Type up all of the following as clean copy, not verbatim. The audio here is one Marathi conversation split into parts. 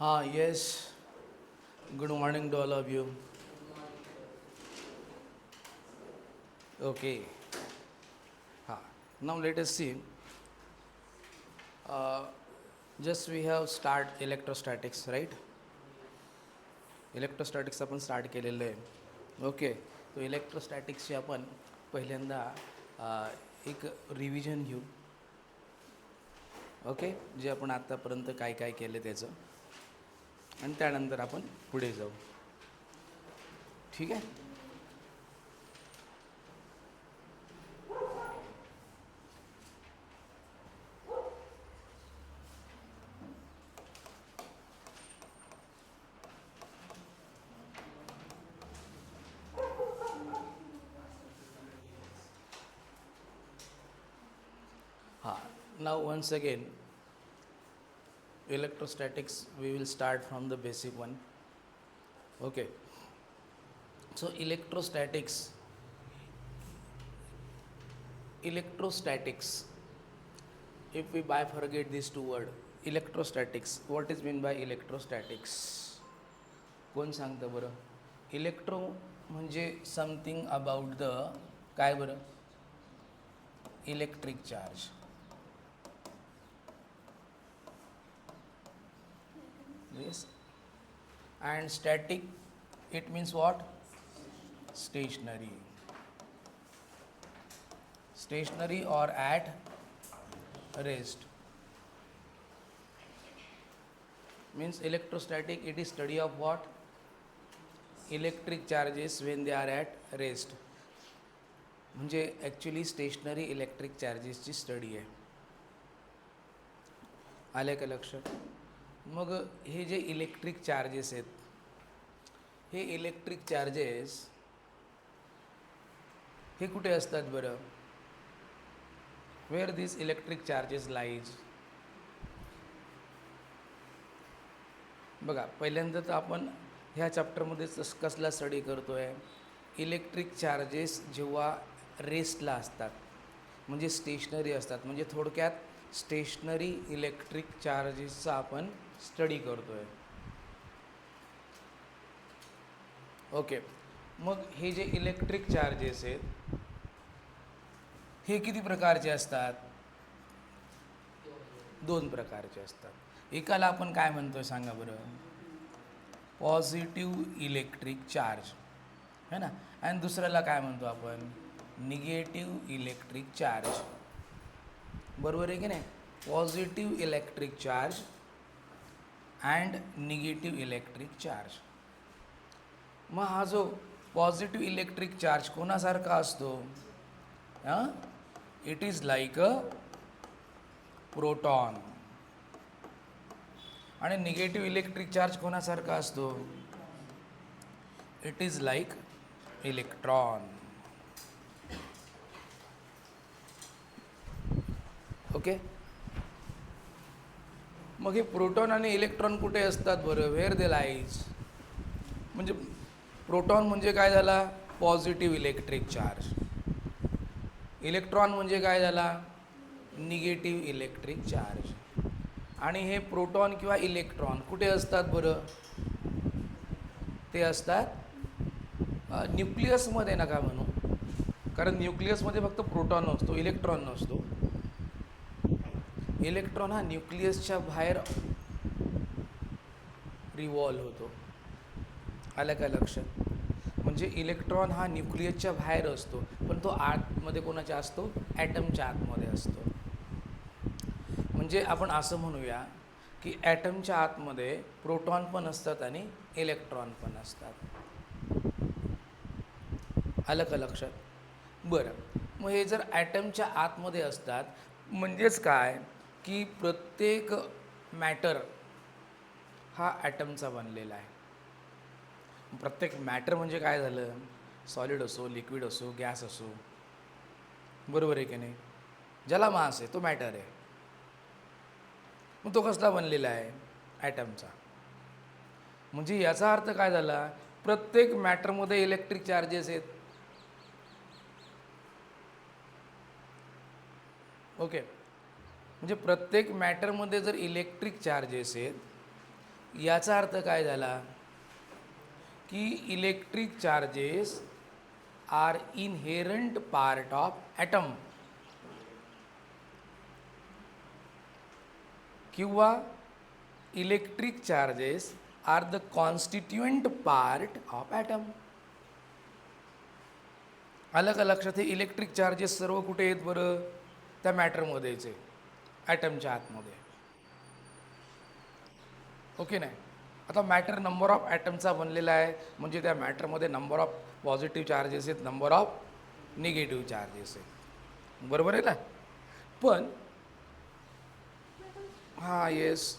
Yes. Good morning to all of you. Okay. Now let us see. Uh, just we have start electrostatics, right? Electrostatics आपण स्टार्ट केलेलं आहे. ओके. तो इलेक्ट्रोस्टॅटिक्सची आपण पहिल्यांदा एक रिव्हिजन घेऊ. ओके. जे आपण आत्तापर्यंत काय काय केलं त्याचं, आणि त्यानंतर आपण पुढे जाऊ. ठीक आहे. Now once again, electrostatics we will start from the basic one. Okay. So electrostatics, if we bifurcate these two words, electrostatics, what is meant by electrostatics? कोण सांगतं बरं? इलेक्ट्रो म्हणजे समथिंग अबाउट द काय बरं? Electric charge. Yes. And static, it means what? Stationary. Stationary or at rest. Means electrostatic, it is study of what? Electric charges when they are at rest. म्हणजे ॲक्च्युली स्टेशनरी इलेक्ट्रिक चार्जेसची स्टडी आहे. आले का लक्षात? मग हे जे इलेक्ट्रिक चार्जेस आहेत, हे इलेक्ट्रिक चार्जेस हे कुठे असतात बरं? वेअर दिस इलेक्ट्रिक चार्जेस लाईज? बघा, पहिल्यांदा तर आपण ह्या चॅप्टरमध्ये कसला स्टडी करतो आहे? इलेक्ट्रिक चार्जेस जेव्हा रेस्टला असतात म्हणजे स्टेशनरी असतात, म्हणजे थोडक्यात स्टेशनरी इलेक्ट्रिक चार्जेसचा आपण स्टडी करतो आहे. ओके. मग हे जे इलेक्ट्रिक चार्जेस आहेत हे किती प्रकारचे असतात? दोन प्रकारचे असतात. एकाला आपण काय म्हणतोय सांगा बरं? पॉझिटिव्ह इलेक्ट्रिक चार्ज है ना. आणि दुसऱ्याला काय म्हणतो आपण? Negative electric charge. बरोबर आहे की नाही? Positive electric charge and negative electric charge. मग हा जो पॉझिटिव्ह इलेक्ट्रिक चार्ज कोणासारखा असतो? It is like a proton. आणि निगेटिव्ह इलेक्ट्रिक चार्ज कोणासारखा असतो? It is like electron. Okay. मग हे प्रोटॉन आणि इलेक्ट्रॉन कुठे असतात बरं? Where they lies? म्हणजे प्रोटॉन म्हणजे काय झाला? Positive electric charge. इलेक्ट्रॉन म्हणजे काय झाला? Negative electric charge. आणि हे प्रोटॉन किंवा इलेक्ट्रॉन कुठे असतात बरं? ते असतात न्यूक्लियसमध्ये. नका म्हणू, कारण न्यूक्लियसमध्ये फक्त प्रोटॉन नसतो, इलेक्ट्रॉन नसतो. इलेक्ट्रॉन हा न्यूक्लियसच्या बाहेर रिव्हॉल्व होतो. आलं का लक्षात? म्हणजे इलेक्ट्रॉन हा न्यूक्लियसच्या बाहेर असतो, पण तो आतमध्ये कोणाच्या असतो? ॲटमच्या आतमध्ये असतो. म्हणजे आपण असं म्हणूया की ॲटमच्या आतमध्ये प्रोटॉन पण असतात आणि इलेक्ट्रॉन पण असतात. आलं का लक्षात? बरं. मग हे जर ॲटमच्या आतमध्ये असतात म्हणजेच काय की प्रत्येक मॅटर हा ॲटमचा बनलेला आहे. प्रत्येक मॅटर म्हणजे काय झालं? सॉलिड असो, लिक्विड असो, गॅस असो. बरोबर आहे की नाही? ज्याला मास आहे तो मॅटर आहे. मग तो कसला बनलेला आहे? ॲटमचा. म्हणजे याचा अर्थ काय झाला? प्रत्येक मॅटरमध्ये इलेक्ट्रिक चार्जेस आहेत. ओके. म्हणजे प्रत्येक मॅटरमध्ये जर इलेक्ट्रिक चार्जेस आहेत याचा अर्थ काय झाला की electric charges are inherent part of atom किंवा electric charges are the constituent part of atom. आलं का लक्षात? हे इलेक्ट्रिक चार्जेस सर्व कुठे आहेत बरं? त्या मॅटरमध्येच आहे, ॲटमच्या आतमध्ये. ओके नाही? आता मॅटर नंबर ऑफ ॲटमचा बनलेला आहे, म्हणजे त्या मॅटरमध्ये नंबर ऑफ पॉझिटिव्ह चार्जेस आहेत, नंबर ऑफ निगेटिव्ह चार्जेस आहेत. बरोबर आहे ना? पण हां येस,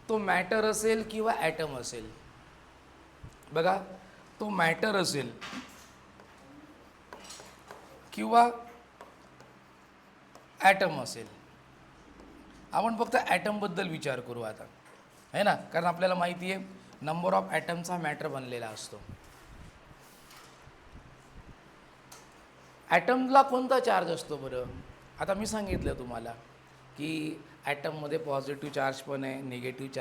तो मॅटर असेल किंवा ॲटम असेल. बघा, तो मॅटर असेल किंवा ॲटम असेल. आपण फक्त ॲटमबद्दल विचार करू आता, आहे ना? कारण आपल्याला माहिती आहे नंबर ऑफ ॲटमचा मॅटर बनलेला असतो. ॲटमला कोणता चार्ज असतो बरं? आता मी सांगितलं तुम्हाला की ॲटममध्ये पॉझिटिव्ह चार्ज पण आहे, निगेटिव्ह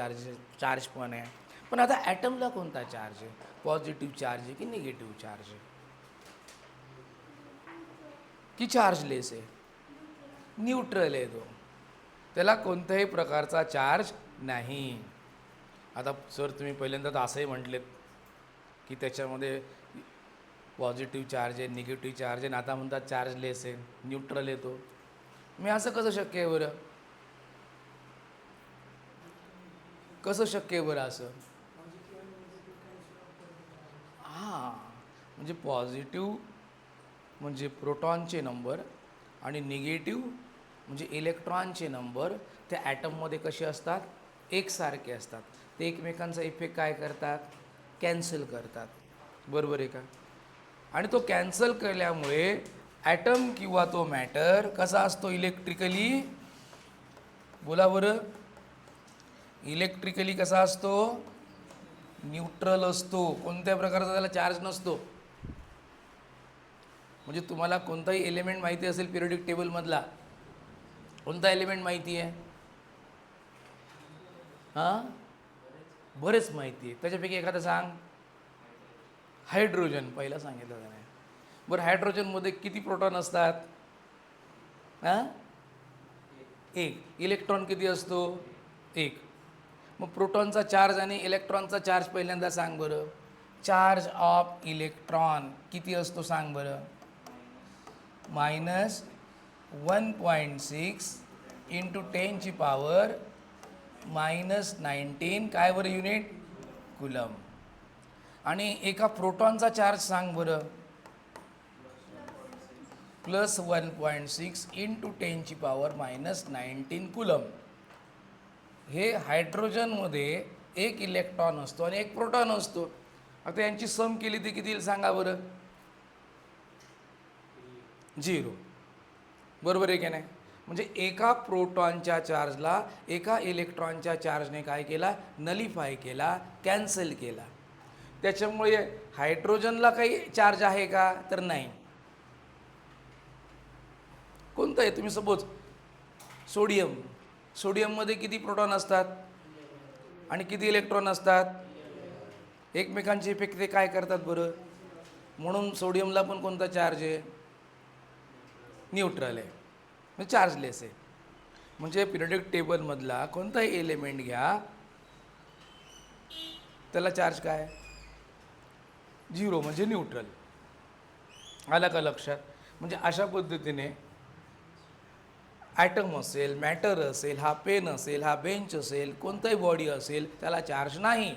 चार्ज पण आहे. पण आता ॲटमला कोणता चार्ज आहे? पॉझिटिव्ह चार्ज आहे की निगेटिव्ह चार्ज आहे की चार्जलेस आहे? न्यूट्रल आहे तो, त्याला कोणत्याही प्रकारचा चार्ज नाही. आता सर तुम्ही पहिल्यांदा तर असंही म्हटलेत की त्याच्यामध्ये पॉझिटिव्ह चार्ज आहे, निगेटिव्ह चार्ज आहे, आणि आता म्हणतात चार्जलेस आहे, न्यूट्रल आहे तो. मी असं कसं शक्य आहे बरं? कसं शक्य आहे बरं असं? हां, म्हणजे पॉझिटिव्ह म्हणजे प्रोटॉनचे नंबर आणि निगेटिव्ह म्हणजे इलेक्ट्रॉनचे नंबर त्या ॲटममध्ये कसे असतात? एकसारखे असतात. ते एकमेकांचा इफेक्ट काय करतात? कॅन्सल करतात. बरोबर आहे का? आणि तो कॅन्सल केल्यामुळे ॲटम किंवा तो मॅटर कसा असतो इलेक्ट्रिकली? बोला बरं, इलेक्ट्रिकली कसा असतो? न्यूट्रल असतो. कोणत्या प्रकारचा त्याला चार्ज नसतो. म्हणजे तुम्हाला कोणताही एलिमेंट माहिती असेल पिरियडिक टेबलमधला, कोणता एलिमेंट माहिती आहे? हां, बरेच माहिती आहे. त्याच्यापैकी एखादं सांग. हायड्रोजन पहिला सांगितलं त्याने. बरं, हायड्रोजनमध्ये किती प्रोटॉन असतात? हां, एक. इलेक्ट्रॉन किती असतो? एक. मग प्रोटॉनचा चार्ज आणि इलेक्ट्रॉनचा चार्ज पहिल्यांदा सांग बरं. चार्ज ऑफ इलेक्ट्रॉन किती असतो सांग बरं? -1.6 इंटू 10⁻⁻19 काय बरं युनिट? कुलम. आणि एका प्रोटॉनचा चार्ज सांग बरं. +1.6 इंटू 10⁻⁻19 कुलम. हे हायड्रोजनमध्ये एक इलेक्ट्रॉन असतो आणि एक प्रोटॉन असतो. आता यांची सम केली ती किती येईल सांगा बरं? 0. बरोबर आहे की नाही? म्हणजे एका प्रोटॉनच्या चार्जला एका इलेक्ट्रॉनच्या चार्जने काय केला? नलिफाय केला, कॅन्सल केला. त्याच्यामुळे हायड्रोजनला काही चार्ज आहे का? तर नाही. कोणतं आहे? तुम्ही सपोज सोडियम. सोडियममध्ये किती प्रोटॉन असतात आणि किती इलेक्ट्रॉन असतात? एकमेकांचे इफेक्ट ते काय करतात बरं? म्हणून सोडियमला पण कोणता चार्ज आहे? न्यूट्रल आहे, म्हणजे चार्जलेस आहे. म्हणजे पिरियडिक टेबलमधला कोणताही एलिमेंट घ्या, त्याला चार्ज काय? 0, म्हणजे न्यूट्रल. आलं का लक्षात? म्हणजे अशा पद्धतीने ॲटम असेल, मॅटर असेल, हा पेन असेल, हा बेंच असेल, कोणताही बॉडी असेल, त्याला चार्ज नाही.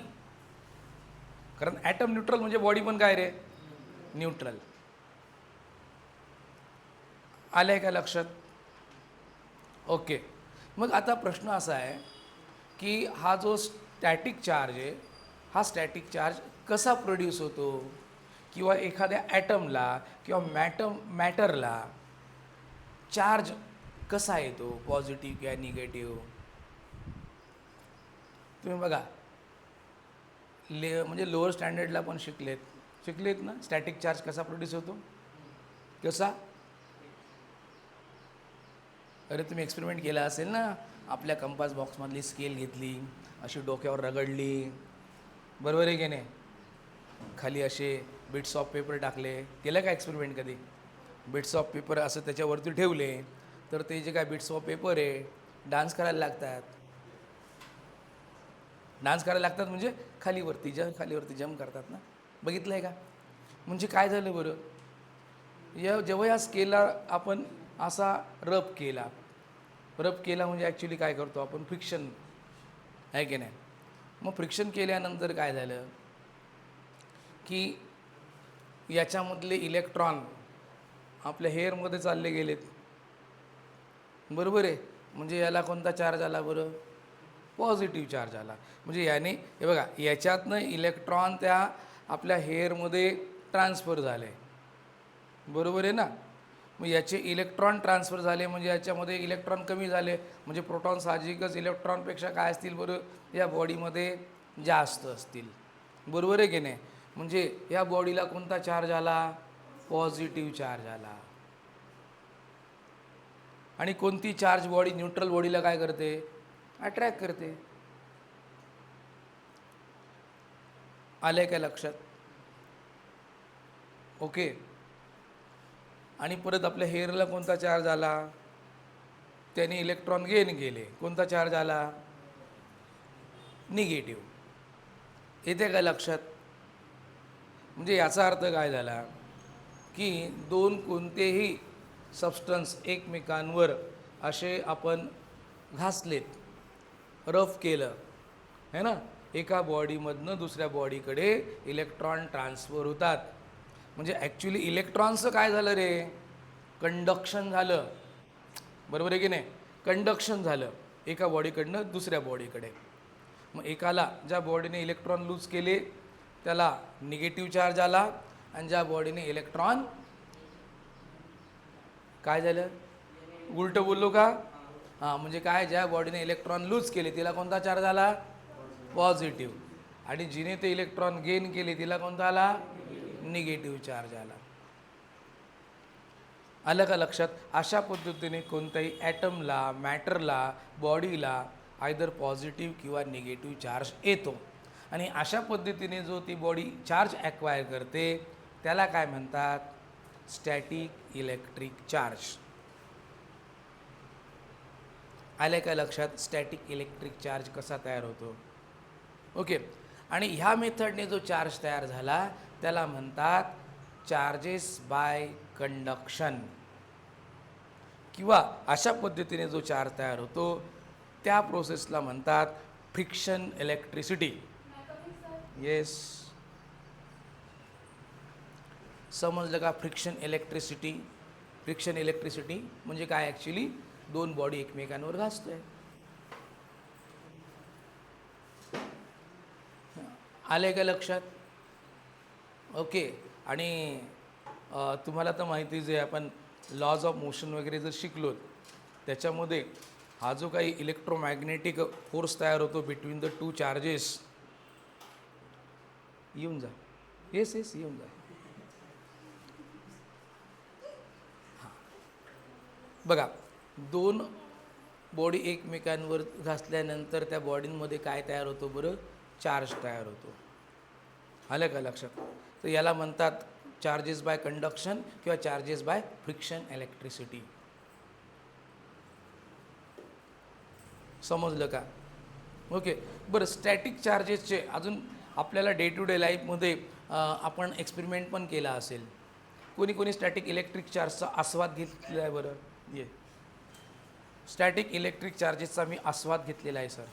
कारण ॲटम न्यूट्रल म्हणजे बॉडी पण काय रे? न्यूट्रल. आलं आहे का लक्षात? ओके. मग आता प्रश्न असा आहे की हा जो स्टॅटिक चार्ज आहे, हा स्टॅटिक चार्ज कसा प्रोड्यूस होतो? किंवा एखाद्या ॲटमला किंवा मॅटरला चार्ज कसा येतो? पॉझिटिव्ह किंवा निगेटिव्ह? तुम्ही बघा, म्हणजे लोअर स्टँडर्डला पण शिकलेत ना, स्टॅटिक चार्ज कसा प्रोड्यूस होतो? कसा? अरे तुम्ही एक्सपेरिमेंट केला असेल ना, आपल्या कंपास बॉक्समधली स्केल घेतली, अशी डोक्यावर रगडली, बरोबर आहे की नाही, खाली असे बिट्स ऑफ पेपर टाकले, केलं का एक्सपेरिमेंट कधी? बिट्स ऑफ पेपर असं त्याच्यावरती ठेवले तर ते जे काय बिट्स ऑफ पेपर आहे डान्स करायला लागतात. डान्स करायला लागतात म्हणजे खालीवरती जम्प करतात ना, बघितलं आहे का? म्हणजे काय झालं बरं, जेव्हा या स्केलला आपण असा रब केला म्हणजे ॲक्च्युली काय करतो आपण, फ्रिक्शन आहे की नाही. मग फ्रिक्शन केल्यानंतर काय झालं की याच्यामधले इलेक्ट्रॉन आपल्या हेअरमध्ये चालले गेलेत, बरोबर आहे. म्हणजे याला कोणता चार्ज आला बरं, पॉझिटिव्ह चार्ज आला. म्हणजे याने हे बघा, याच्यातनं इलेक्ट्रॉन त्या आपल्या हेअरमध्ये ट्रान्सफर झाले, बरोबर आहे ना. मग याचे इलेक्ट्रॉन ट्रान्सफर झाले म्हणजे याच्यामध्ये इलेक्ट्रॉन कमी झाले, म्हणजे प्रोटॉन साहजिकच इलेक्ट्रॉनपेक्षा काय असतील बरं, या बॉडीमध्ये जास्त असतील, बरोबर आहे की नाही. म्हणजे या बॉडीला कोणता चार्ज आला, पॉझिटिव्ह चार्ज आला. आणि कोणती चार्ज बॉडी न्यूट्रल बॉडीला काय करते, अट्रॅक्ट करते. आलं आहे काय लक्षात? ओके. आणि परत आपल्या हेअरला कोणता चार्ज आला, त्याने इलेक्ट्रॉन गेन केले, कोणता चार्ज आला, निगेटिव्ह. येते काय लक्षात? म्हणजे याचा अर्थ काय झाला की दोन कोणतेही सबस्टन्स एकमेकांवर असे आपण घासलेत, रफ केलं है ना, एका बॉडीमधनं दुसऱ्या बॉडीकडे इलेक्ट्रॉन ट्रान्सफर होतात. म्हणजे ॲक्च्युली इलेक्ट्रॉनचं काय झालं रे, कंडक्शन झालं, बरोबर आहे की नाही. कंडक्शन झालं एका बॉडीकडनं दुसऱ्या बॉडीकडे. मग एकाला ज्या बॉडीने इलेक्ट्रॉन लूज केले त्याला निगेटिव्ह चार्ज आला, आणि ज्या बॉडीने इलेक्ट्रॉन काय झालं, उलटं बोललो का? हां, म्हणजे काय, ज्या बॉडीने इलेक्ट्रॉन लूज केले तिला कोणता चार्ज आला, पॉझिटिव्ह. आणि जिने ते इलेक्ट्रॉन गेन केले तिला कोणता आला, निगेटिव्ह चार्ज आला. आलं का लक्षात? अशा पद्धतीने कोणत्याही ॲटमला, मॅटरला, बॉडीला आयदर पॉझिटिव्ह किंवा निगेटिव्ह चार्ज येतो. आणि अशा पद्धतीने जो ती बॉडी चार्ज ॲक्वायर करते त्याला काय म्हणतात, स्टॅटिक इलेक्ट्रिक चार्ज. आलं का लक्षात? स्टॅटिक इलेक्ट्रिक चार्ज कसा तयार होतो. ओके. आणि ह्या मेथडने जो चार्ज तयार झाला त्याला म्हणतात चार्जेस बाय कंडक्शन. किंवा अशा पद्धतीने जो चार्ज तयार होतो त्या प्रोसेसला म्हणतात फ्रिक्शन इलेक्ट्रिसिटी. येस, समजलं का? Friction electricity. फ्रिक्शन इलेक्ट्रिसिटी म्हणजे काय, ॲक्च्युली दोन बॉडी एकमेकांवर घासतोय. आले का लक्षात? ओके. आणि तुम्हाला तर माहिती जे आपण लॉज ऑफ मोशन वगैरे जर शिकलो त्याच्यामध्ये हा जो काही इलेक्ट्रोमॅग्नेटिक फोर्स तयार होतो बिटवीन द टू चार्जेस, येऊन जा, येस येऊन जा. हां, बघा, दोन बॉडी एकमेकांवर घासल्यानंतर त्या बॉडींमध्ये काय तयार होतो बरं, चार्ज तयार होतो. आलं का लक्षात? तर याला म्हणतात चार्जेस बाय कंडक्शन किंवा चार्जेस बाय फ्रिक्शन इलेक्ट्रिसिटी. समजलं का? ओके. बरं, स्टॅटिक चार्जेसचे अजून आपल्याला डे टू डे लाईफमध्ये आपण एक्सपेरिमेंट पण केला असेल. कोणी स्टॅटिक इलेक्ट्रिक चार्जचा आस्वाद घेतलेला आहे बरं? ये, स्टॅटिक इलेक्ट्रिक चार्जेसचा मी आस्वाद घेतलेला आहे सर.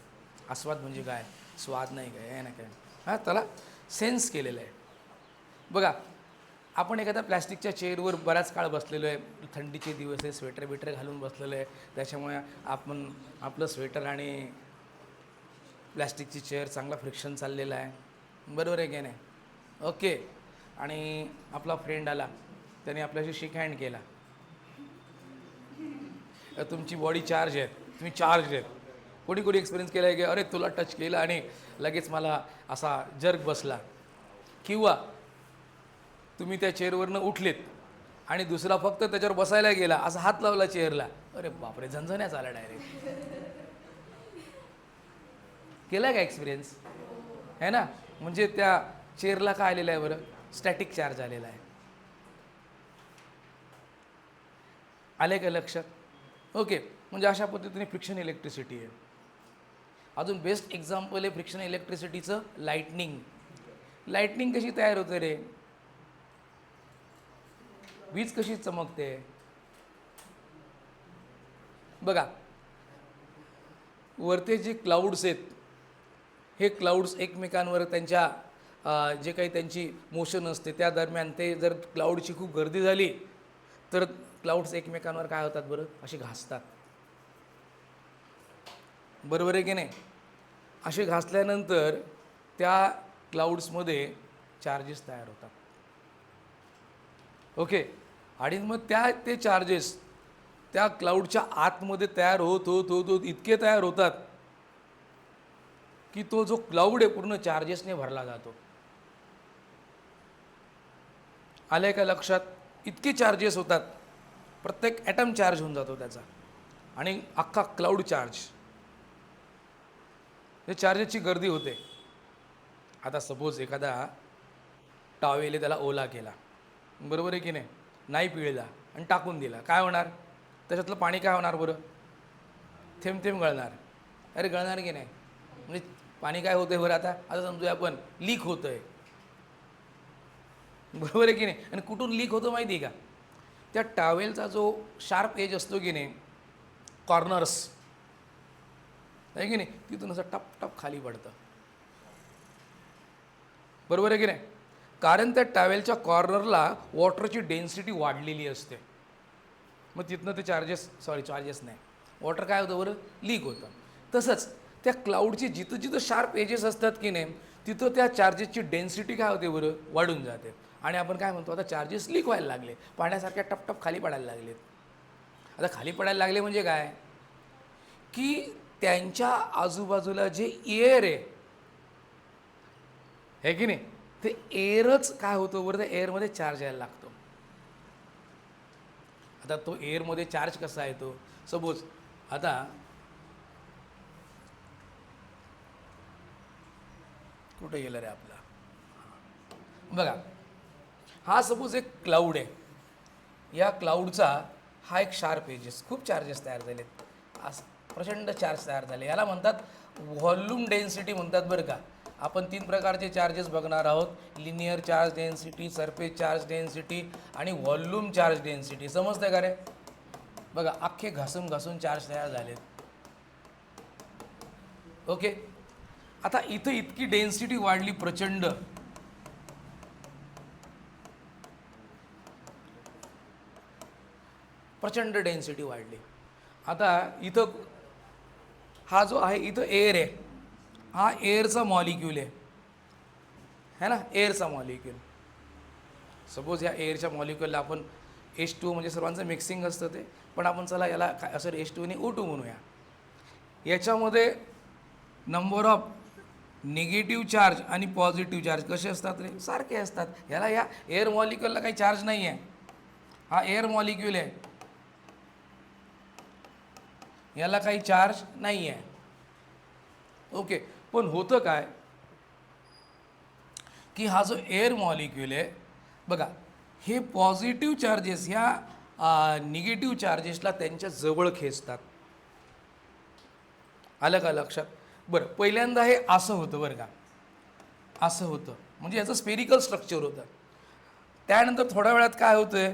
आस्वाद म्हणजे काय, स्वाद नाही काय, आहे ना काय, हां, त्याला सेन्स केलेलं आहे. बघा, आपण एखाद्या प्लॅस्टिकच्या चेअरवर बराच काळ बसलेलो आहे, थंडीचे दिवस आहे, स्वेटर बिटर घालून बसलेलं आहे, त्याच्यामुळे आपण आपलं स्वेटर आणि प्लॅस्टिकची चेअर चांगला फ्रिक्शन चाललेलं आहे, बरोबर आहे की नाही. ओके. आणि आपला फ्रेंड आला, त्याने आपल्याशी शेक हँड केला, तुमची बॉडी चार्ज आहे, तुम्ही चार्ज आहेत. कोणी एक्सपिरियन्स केला आहे की अरे तुला टच केलं आणि लगेच मला असा जर्क बसला. किंवा तुम्ही त्या चेअरवरनं उठलेत आणि दुसरा फक्त त्याच्यावर बसायला गेला, असा हात लावला चेअरला, अरे बापरे, झणझण्याच आला डायरेक्ट. केला का एक्सपिरियन्स आहे ना? म्हणजे त्या चेअरला काय आलेलं आहे बरं? स्टॅटिक चार्ज आलेला आहे. आले का लक्षात? ओके, म्हणजे अशा पद्धतीने फ्रिक्शन इलेक्ट्रिसिटी आहे. अजून बेस्ट एक्झाम्पल आहे फ्रिक्शन इलेक्ट्रिसिटीचं लाईटनिंग. लाईटनिंग कशी तयार होते रे? वीज कशी चमकते? बघा, वरते जे क्लाउड्स आहेत, हे क्लाउड्स एकमेकांवर त्यांच्या जे काही त्यांची मोशन असते त्या दरम्यान, ते जर क्लाउडची खूप गर्दी झाली तर क्लाउड्स एकमेकांवर काय होतात बरं? असे घासतात. बरोबर आहे की नाही? असे घासल्यानंतर त्या क्लाउड्समध्ये चार्जेस तयार होतात. ओके, आणि मग ते चार्जेस त्या क्लाउडच्या आतमध्ये तयार होत होत होत होत इतके तयार होतात की तो जो क्लाउड आहे पूर्ण चार्जेसने भरला जातो. आलंय का लक्षात? इतके चार्जेस होतात, प्रत्येक ॲटम चार्ज होऊन जातो त्याचा, आणि अख्खा क्लाउड चार्ज. हे चार्जेसची गर्दी होते. आता सपोज एखादा टॉवेल त्याला ओला केला, बरोबर आहे की नाही? नाही पिळला आणि टाकून दिला, काय होणार? त्याच्यातलं पाणी काय होणार बरं? थेंब थेंब गळणार. अरे गळणार की नाही? म्हणजे पाणी काय होतं आहे बरं? आता समजूया आपण लीक होतं आहे, बरोबर आहे की नाही? आणि कुठून लीक होतं माहिती आहे का? त्या टॉवेलचा जो शार्प एज असतो की नाही, कॉर्नर्स आहे की नाही, तिथून असं टप टप खाली पडतं, बरोबर आहे की नाही? कारण त्या टॉवेलच्या कॉर्नरला वॉटरची डेन्सिटी वाढलेली असते. मग तिथनं ते चार्जेस नाही, वॉटर काय होतं बरं? लीक होतं. तसंच त्या क्लाउडची जिथं जिथं शार्प एजेस असतात की नाही, तिथं त्या चार्जेसची डेन्सिटी काय होते बरं? वाढून जाते. आणि आपण काय म्हणतो, आता चार्जेस लीक व्हायला लागले, पाण्यासारख्या टपटप खाली पडायला लागलेत. आता खाली पडायला लागले म्हणजे काय? की त्यांच्या आजूबाजूला जे एअर आहे की नाही, ते एअरच काय होतं बरं? त्या एअरमध्ये चार्ज यायला लागतो. आता तो एअरमध्ये चार्ज कसा येतो? सपोज आता कुठे गेलं रे आपला? बघा, हा सपोज एक क्लाउड आहे. या क्लाउडचा हा एक शार्प एजेस, खूप चार्जेस तयार झालेत, असं प्रचंड चार्ज तयार झाले. याला म्हणतात व्हॉल्यूम डेन्सिटी म्हणतात बरं का. आपण 3 प्रकारचे चार्जेस बघणार आहोत: linear charge density, surface charge density आणि व्हॉल्यूम चार्ज डेन्सिटी. समजतंय का रे? बघा, अख्खे घासून घासून चार्ज तयार झालेत. ओके, आता इथं इतकी डेन्सिटी वाढली, प्रचंड. प्रचंड डेन्सिटी वाढली. आता इथं हा जो आहे, इथं एअर आहे, हा एअरचा मॉलिक्यूल आहे ना, एअरचा मॉलिक्यूल. सपोज या एअरच्या मॉलिक्यूलला आपण H2O, म्हणजे सर्वांचं मिक्सिंग असतं ते, पण आपण चला याला काय असं H2O आणि O2 म्हणूया. याच्यामध्ये नंबर ऑफ निगेटिव्ह चार्ज आणि पॉझिटिव्ह चार्ज कसे असतात रे? सारखे असतात. ह्याला या एअर मॉलिक्यूलला काही चार्ज नाही आहे, हा एअर मॉलिक्यूल आहे, याला काही चार्ज नाही आहे. ओके, पण होतं काय की हा जो एअर मॉलिक्यूल आहे बघा, हे पॉझिटिव्ह चार्जेस ह्या निगेटिव्ह चार्जेसला त्यांच्या जवळ खेचतात. आलं का लक्षात? बरं, पहिल्यांदा हे असं होतं बरं का, असं होतं, म्हणजे याचं स्पेरिकल स्ट्रक्चर होतं. त्यानंतर थोड्या वेळात काय होतं आहे,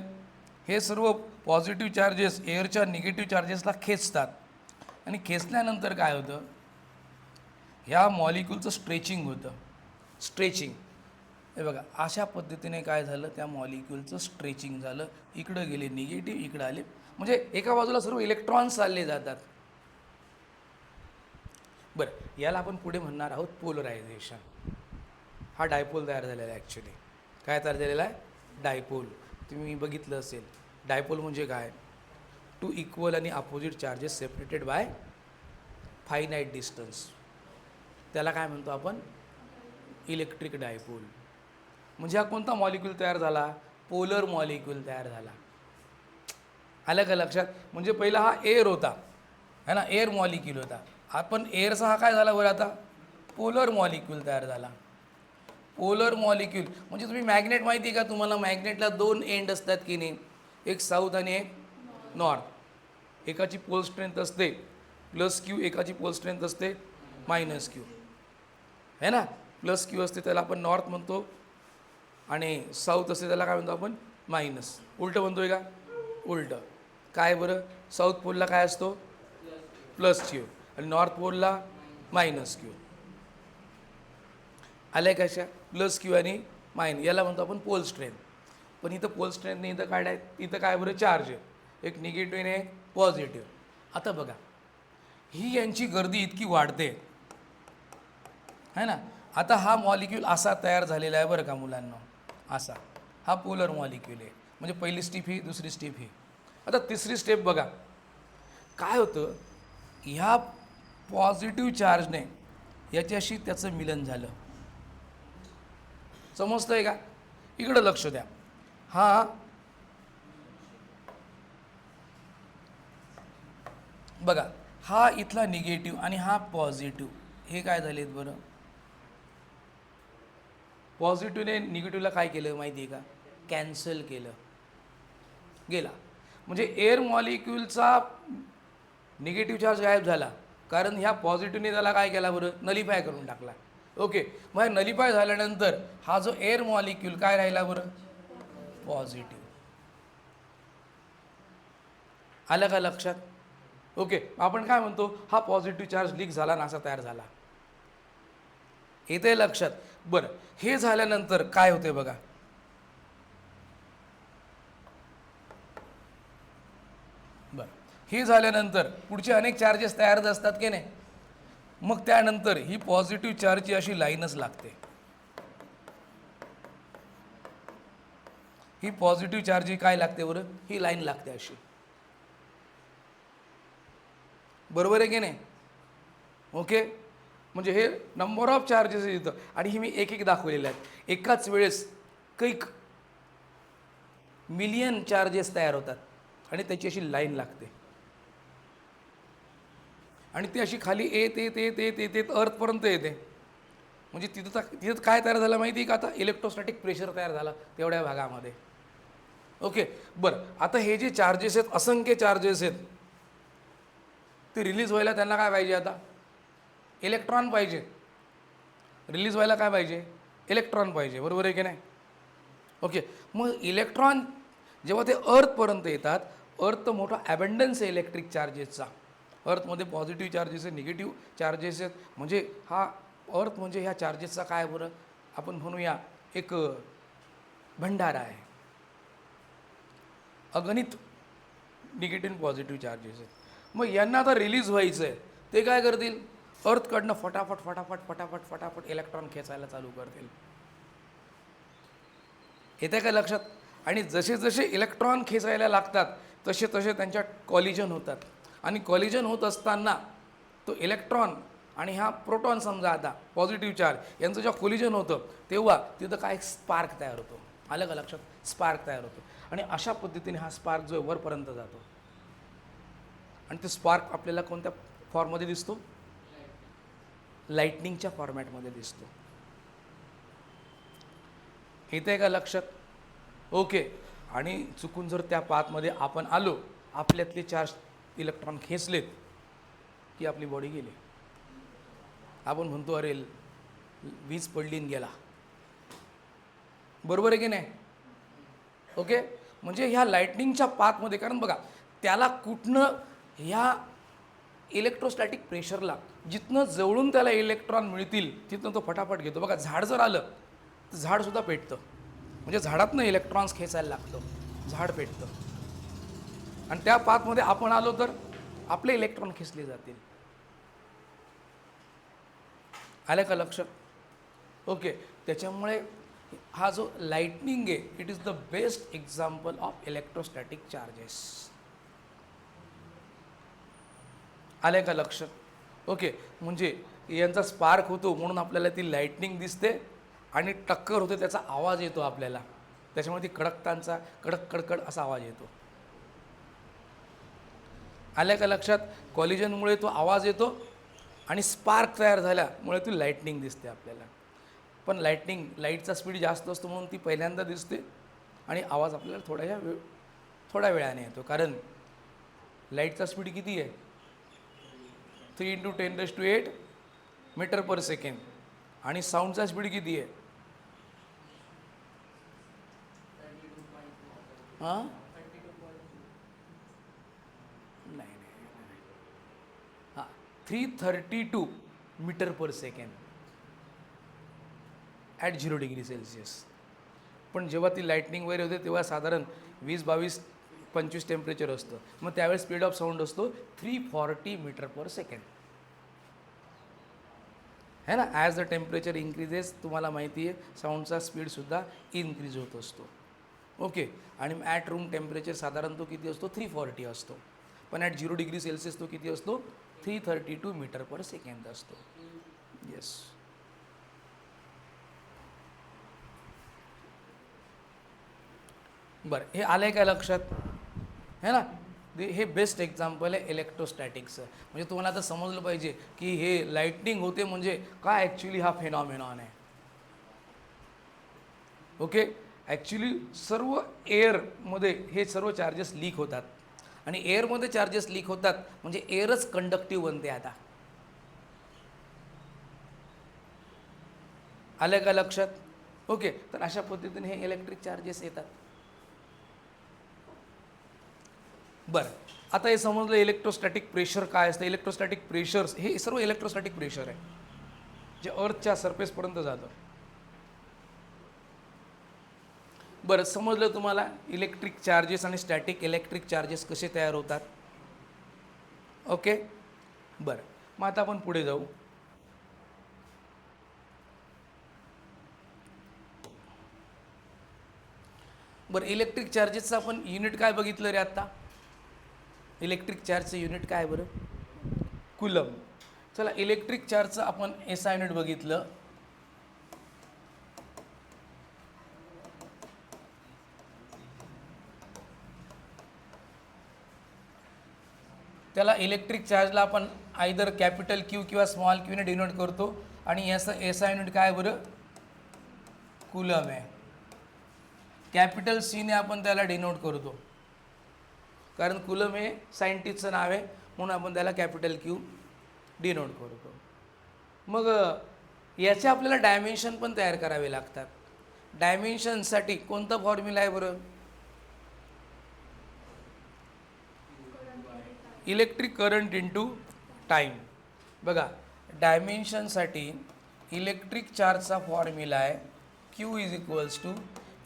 हे सर्व पॉझिटिव्ह चार्जेस एअरच्या निगेटिव्ह चार्जेसला खेचतात, आणि खेचल्यानंतर काय होतं, ह्या मॉलिक्यूलचं स्ट्रेचिंग होतं. स्ट्रेचिंग हे बघा, अशा पद्धतीने काय झालं, त्या मॉलिक्यूलचं स्ट्रेचिंग झालं. इकडं गेले निगेटिव्ह, इकडं आले, म्हणजे एका बाजूला सर्व इलेक्ट्रॉन्स चालले जातात. बरं, याला आपण पुढे म्हणणार आहोत पोलरायझेशन. हा डायपोल तयार झालेला आहे. ॲक्च्युली काय तयार झालेला आहे? डायपोल. तुम्ही बघितलं असेल, डायपोल म्हणजे काय? 2 इक्वल आणि opposite charges separated by finite distance. त्याला काय म्हणतो आपण? Electric dipole. म्हणजे हा कोणता मॉलिक्यूल तयार झाला? पोलर मॉलिक्यूल तयार झाला. आलं का लक्षात? म्हणजे पहिला हा एअर होता है ना, एअर मॉलिक्यूल होता. आपण एअरचा हा काय झाला बरं आता, पोलर मॉलिक्यूल तयार झाला. पोलर मॉलिक्यूल म्हणजे तुम्ही मॅग्नेट माहिती आहे का तुम्हाला? मॅग्नेटला 2 एंड असतात की नाही, एक साऊथ आणि एक नॉर्थ. एकाची पोल स्ट्रेंथ असते +Q, एकाची पोल स्ट्रेंथ असते -Q, है ना. +Q असते त्याला आपण नॉर्थ म्हणतो, आणि साऊथ असते त्याला काय म्हणतो आपण, मायनस. उलटं म्हणतोय का? उलटं. काय बरं, साऊथ पोलला काय असतो, +Q, आणि नॉर्थ पोलला -Q. आलं आहे कशा, +Q आणि मायनस, याला म्हणतो आपण पोल स्ट्रेंथ. पण इथं पोल स्ट्रेंथ नाही, इथं काय, इथं काय बरं, चार्ज आहे, एक निगेटिव्ह आणि एक पॉझिटिव्ह. आता बघा, ही यांची गर्दी इतकी वाढते है ना. आता हा मॉलिक्यूल असा तयार झालेला आहे बरं का मुलांना, असा हा पोलर मॉलिक्यूल आहे. म्हणजे पहिली स्टेप ही, दुसरी स्टेप ही. आता तिसरी स्टेप बघा काय होतं, ह्या पॉझिटिव्ह चार्जने याच्याशी त्याचं मिलन झालं. समजतंय का? इकडं लक्ष द्या. हा बघा, हा इथला निगेटिव्ह आणि हा पॉझिटिव्ह, हे काय झालेत बरं, पॉझिटिव्हने निगेटिव्हला काय केलं माहिती आहे का, कॅन्सल केलं, गेला. म्हणजे एअर मॉलिक्यूलचा निगेटिव्ह चार्ज गायब झाला, कारण ह्या पॉझिटिव्हने त्याला काय केला बरं, नलिफाय करून टाकला. ओके, मग नलिफाय झाल्यानंतर हा जो एअर मॉलिक्यूल काय राहिला बरं, पॉझिटिव्ह. आलं का लक्षात? ओके, आपण काय म्हणतो, हा पॉझिटिव्ह चार्ज लीक झाला ना, असा तयार झाला. येते लक्षात? बरं, हे झाल्यानंतर काय होते बघा, बरं, हे झाल्यानंतर पुढचे अनेक चार्जेस तयार असतात की नाही. मग त्यानंतर ही पॉझिटिव्ह चार्जची अशी लाईनच लागते. ही पॉझिटिव्ह चार्ज ही काय लागते बरं, ही लाईन लागते अशी, बरोबर आहे की नाही. ओके, म्हणजे हे नंबर ऑफ चार्जेस इथं, आणि ही मी एक एक दाखवलेले आहेत. एकाच वेळेस कैक मिलियन चार्जेस तयार होतात आणि त्याची अशी लाईन लागते, आणि ती अशी खाली येत येत येत येत येत येत अर्थपर्यंत येते. म्हणजे तिथं काय तयार झालं माहिती आहे का, आता इलेक्ट्रोस्टॅटिक प्रेशर तयार झाला तेवढ्या भागामध्ये. ओके, बरं, आता हे जे चार्जेस आहेत, असंख्य चार्जेस आहेत, ते रिलीज व्हायला त्यांना काय पाहिजे, आता इलेक्ट्रॉन पाहिजे. रिलीज व्हायला काय पाहिजे, इलेक्ट्रॉन पाहिजे, बरोबर आहे की नाही. ओके, मग इलेक्ट्रॉन जेव्हा ते अर्थपर्यंत येतात, अर्थ तर मोठा ॲबंडन्स आहे इलेक्ट्रिक चार्जेसचा. अर्थमध्ये पॉझिटिव्ह चार्जेस आहेत, निगेटिव्ह चार्जेस आहेत. म्हणजे हा अर्थ म्हणजे ह्या चार्जेसचा काय बरं, आपण म्हणूया एक भंडारा आहे, अगणित निगेटिव्ह पॉझिटिव्ह चार्जेस आहेत. मग यांना आता रिलीज व्हायचं आहे, ते काय करतील, अर्थकडनं फटाफट फटाफट फटाफट फटाफट इलेक्ट्रॉन खेचायला चालू करतील. येते का लक्षात? आणि जसे जसे इलेक्ट्रॉन खेचायला लागतात तसे तसे त्यांच्या कॉलिजन होतात, आणि कॉलिजन होत असताना तो इलेक्ट्रॉन आणि हा प्रोटॉन, समजा आता पॉझिटिव्ह चार्ज, यांचं जेव्हा कोलिजन होतं तेव्हा तिथं काय स्पार्क तयार होतो. आलं का लक्षात? स्पार्क तयार होतो, आणि अशा पद्धतीने हा स्पार्क जो आहे वरपर्यंत जातो, आणि तो स्पार्क आपल्याला कोणत्या फॉर्ममध्ये दिसतो, लाइटनिंगच्या फॉर्मॅटमध्ये दिसतो. येते का लक्षात? ओके, आणि चुकून जर त्या पाथमध्ये आपण आलो, आपल्यातले चार्ज इलेक्ट्रॉन खेचलेत की आपली बॉडी गेली. आपण म्हणतो अरे वीज पडली आणि गेला, बरोबर आहे की नाही. ओके, म्हणजे ह्या लाइटनिंगच्या पाथमध्ये, कारण बघा त्याला कुठनं, ह्या इलेक्ट्रोस्टॅटिक प्रेशरला जिथनं जवळून त्याला इलेक्ट्रॉन मिळतील तिथनं तो फटाफट घेतो. बघा झाड जर आलं तर झाडसुद्धा पेटतं, म्हणजे झाडातनं इलेक्ट्रॉन्स खेचायला लागतं, झाड पेटतं. आणि त्या पाथमध्ये आपण आलो तर आपले इलेक्ट्रॉन खेचले जातील. आलं का लक्षात? ओके, त्याच्यामुळे हा जो लाइटनिंग आहे, it is the best example of electrostatic charges. आले का लक्षात? ओके, म्हणजे यांचा स्पार्क होतो म्हणून आपल्याला ती लाइटनिंग दिसते, आणि टक्कर होते त्याचा आवाज येतो आपल्याला, त्याच्यामुळे ती कडकतांचा कडक कडकड असा आवाज येतो. आल्या का लक्षात? कॉलिजनमुळे तो आवाज येतो आणि स्पार्क तयार झाल्यामुळे ती लाईटनिंग दिसते आपल्याला. पण लाईटचा स्पीड जास्त असतो म्हणून ती पहिल्यांदा दिसते आणि आवाज आपल्याला थोड्या वेळाने येतो. कारण लाईटचा स्पीड किती आहे? 3 × 10⁸ मीटर पर सेकंड. आणि साऊंडचा स्पीड किती आहे? हां, नाही, 332 metre per second at 0°C. पण जेव्हा ती लाईटनिंग वगैरे होते तेव्हा साधारण 20-22-25 टेम्परेचर असतं. मग त्यावेळेस स्पीड ऑफ साऊंड असतो 340 मीटर पर सेकंड. है ना. ॲज द टेम्परेचर इन्क्रीजेस, तुम्हाला माहिती आहे साऊंडचा स्पीडसुद्धा इन्क्रीज होत असतो. ओके. आणि ॲट रूम टेम्परेचर साधारण तो किती असतो? 340 असतो. पण ॲट 0°C तो किती असतो? 332 मीटर पर सेकंड असतो. येस. बरं, हे आलं काय लक्षात? है ना. हे बेस्ट एक्झाम्पल आहे इलेक्ट्रोस्टॅटिक्सचं. म्हणजे तुम्हाला आता समजलं पाहिजे की हे लाईटनिंग होते म्हणजे काय ॲक्च्युली हा फेनॉमेनॉन आहे. ओके. ॲक्च्युली सर्व एअरमध्ये हे सर्व चार्जेस लीक होतात आणि एअरमध्ये चार्जेस लीक होतात म्हणजे एअरच कंडक्टिव्ह बनते. आता आलं का लक्षात? ओके. तर अशा पद्धतीने हे इलेक्ट्रिक चार्जेस येतात. बरं, आता हे समजलं इलेक्ट्रोस्टॅटिक प्रेशर काय असतं. इलेक्ट्रोस्टॅटिक प्रेशर्स हे सर्व इलेक्ट्रोस्टॅटिक प्रेशर आहे जे अर्थच्या सरफेसपर्यंत जातं. बरं, समजलं तुम्हाला इलेक्ट्रिक चार्जेस आणि स्टॅटिक इलेक्ट्रिक चार्जेस कसे तयार होतात. ओके. बरं, मग आता आपण पुढे जाऊ. बरं, इलेक्ट्रिक चार्जेसचं आपण युनिट काय बघितलं रे आत्ता? इलेक्ट्रिक चार्जचं युनिट काय बरं? कुलम. चला, इलेक्ट्रिक चार्जचं आपण एसआय युनिट बघितलं. त्याला इलेक्ट्रिक चार्जला आपण आयदर कॅपिटल क्यू किंवा स्मॉल क्यूने डिनोट करतो आणि याचं एसआय युनिट काय बरं? कुलम आहे. कॅपिटल सीने आपण त्याला डिनोट करतो कारण कुलम हे सायंटिस्टचं नाव आहे म्हणून आपण त्याला कॅपिटल क्यू डिनोट करतो. मग याचे आपल्याला डायमेन्शन पण तयार करावे लागतात. डायमेन्शनसाठी कोणता फॉर्म्युला आहे बरं? Electric current into time. बघा, डायमेन्शनसाठी इलेक्ट्रिक चार्जचा फॉर्म्युला आहे Q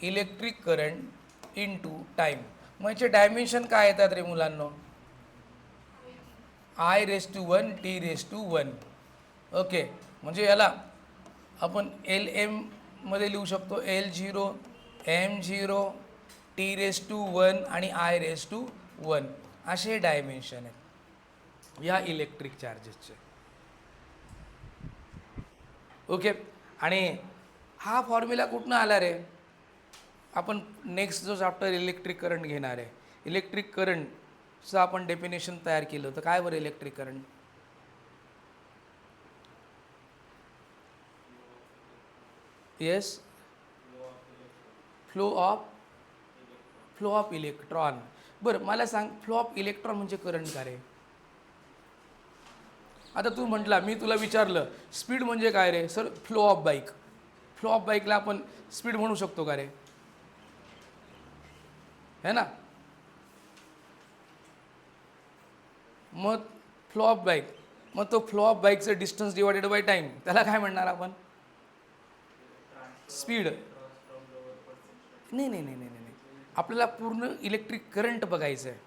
= electric current into time. मग याचे डायमेन्शन काय येतात रे मुलांनो? I⁻⁴ T⁻⁴. ओके. म्हणजे याला आपण LM मध्ये लिहू शकतो. L0 M0 T⁻⁴ आणि I⁻⁴ असे डायमेन्शन आहेत या इलेक्ट्रिक चार्जेसचे. ओके. आणि हा फॉर्म्युला कुठनं आला रे? आपण नेक्स्ट जो चॅप्टर इलेक्ट्रिक करंट घेणार आहे, इलेक्ट्रिक करंटचं आपण डेफिनेशन तयार केलं होतं. काय बरं electric current? Yes, flow of electron. बरं, मला सांग, फ्लो ऑफ इलेक्ट्रॉन म्हणजे करंट का रे? आता तू म्हटला, मी तुला विचारलं स्पीड म्हणजे काय रे? Sir, flow of bike. Flow of बाईकला आपण स्पीड म्हणू शकतो का रे? है ना. मग फ्लो ऑफ बाईक, मग तो फ्लो ऑफ बाईकचं डिस्टन्स डिवायडेड बाय टाईम, त्याला काय म्हणणार आपण? स्पीड. नाही, आपल्याला पूर्ण इलेक्ट्रिक करंट बघायचं आहे.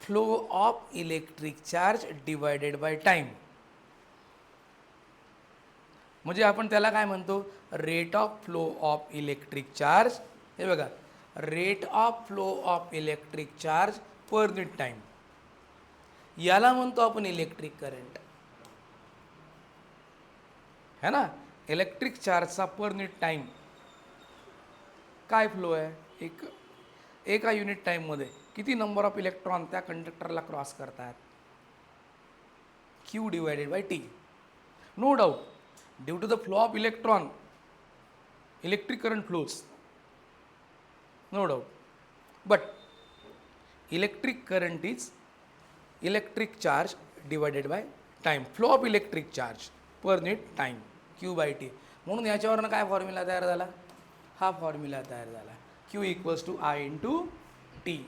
Flow of electric charge divided by time म्हणजे आपण त्याला काय म्हणतो? Rate of flow of electric charge. हे बघा, rate of flow of electric charge per unit time, याला म्हणतो आपण इलेक्ट्रिक करंट. है ना. इलेक्ट्रिक चार्जचा पर युनिट टाईम काय फ्लो आहे? एका युनिट टाईममध्ये किती नंबर ऑफ इलेक्ट्रॉन त्या कंडक्टरला क्रॉस करतात? Q divided by T. No doubt due to the flow of electron electric current flows, no doubt, but electric current is electric charge divided by time. Flow of electric charge per unit time Q by T. म्हणून याच्यावरनं काय फॉर्म्युला तयार झाला? हा फॉर्म्युला तयार झाला, Q equals to I into T.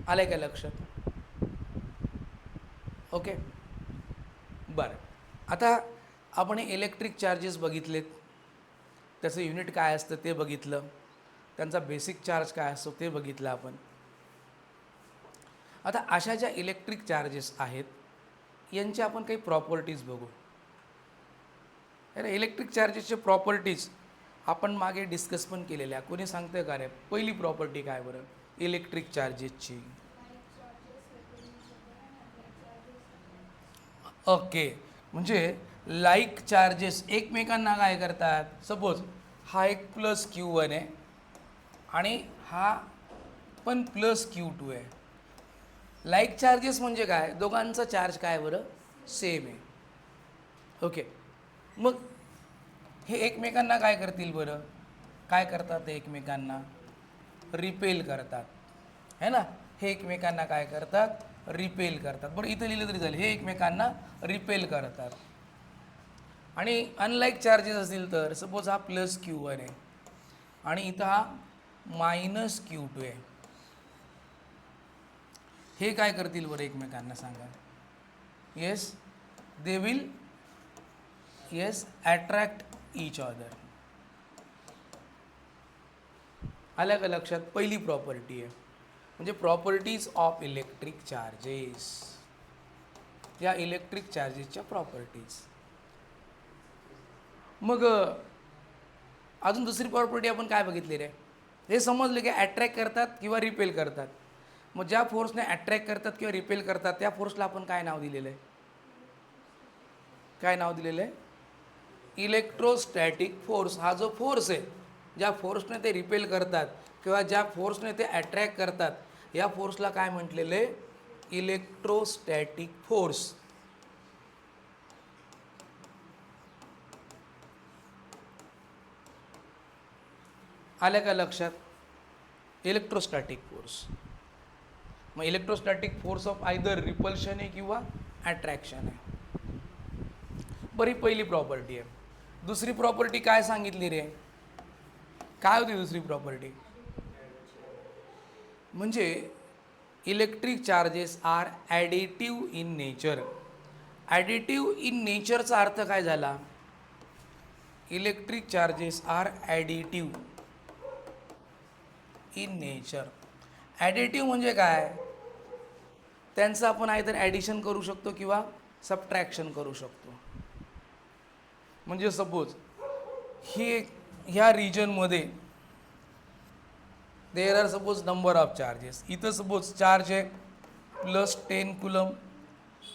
आलं का लक्षात? ओके, बरं. आता आपण हे इलेक्ट्रिक चार्जेस बघितलेत, त्याचं युनिट काय असतं ते बघितलं, त्यांचा बेसिक चार्ज काय असतो ते बघितलं आपण. आता अशा ज्या इलेक्ट्रिक चार्जेस आहेत यांच्या आपण काही प्रॉपर्टीज बघू. इलेक्ट्रिक चार्जेसचे प्रॉपर्टीज आपण मागे डिस्कस पण केलेल्या. कोणी सांगतं का रे? पहिली प्रॉपर्टी काय बरं इलेक्ट्रिक चार्जेसची? ओके, म्हणजे लाईक चार्जेस एकमेकांना काय करतात? सपोज हा एक प्लस Q1 आहे आणि हा पण प्लस Q2 आहे. लाईक चार्जेस म्हणजे काय? दोघांचा चार्ज काय बरं? सेम आहे. ओके, मग हे एकमेकांना काय करतील बरं? काय करतात ते एकमेकांना? रिपेल करतात, है ना? हे एकमेकांना काय करतात? रिपेल करतात. बरं, इथं लिहिलं तरी झालं, हे एकमेकांना रिपेल करतात. आणि अनलाईक चार्जेस असतील तर सपोज हा प्लस Q1 आहे आणि इथं हा मायनस Q2 आहे. हे काय करतील बरं एकमेकांना सांगा? Yes, they will attract each other. आल्या का लक्षात? पहिली प्रॉपर्टी आहे. म्हणजे प्रॉपर्टीज ऑफ इलेक्ट्रिक चार्जेस, या इलेक्ट्रिक चार्जेसच्या प्रॉपर्टीज. मग अजून दुसरी प्रॉपर्टी आपण काय बघितली रे? हे समजले की अट्रॅक्ट करतात किंवा रिपेल करतात. मग ज्या फोर्सने अट्रॅक्ट करतात किंवा रिपेल करतात त्या फोर्सला आपण काय नाव दिलेलं आहे? काय नाव दिलेलं आहे? Electrostatic force. हा जो फोर्स आहे, ज्या फोर्सने ते रिपेल करतात किंवा ज्या फोर्सने ते अट्रॅक्ट करतात, या फोर्सला काय म्हटलेलं आहे? Electrostatic force. आल्या का लक्षात? Electrostatic force. मग electrostatic force of either repulsion आहे किंवा अट्रॅक्शन आहे. बरी पहिली प्रॉपर्टी आहे. दुसरी प्रॉपर्टी काय सांगितली रे? काय होती दुसरी प्रॉपर्टी? म्हणजे electric charges are additive in nature. Additive in नेचरचा अर्थ काय झाला? Electric charges are additive in nature. Additive म्हणजे काय? त्यांचं आपण आयदर ॲडिशन करू शकतो किंवा सबट्रॅक्शन करू शकतो. म्हणजे सपोज ह्या रिजनमध्ये there are suppose number of charges. इथं सपोज चार्ज आहे +10 कुलम,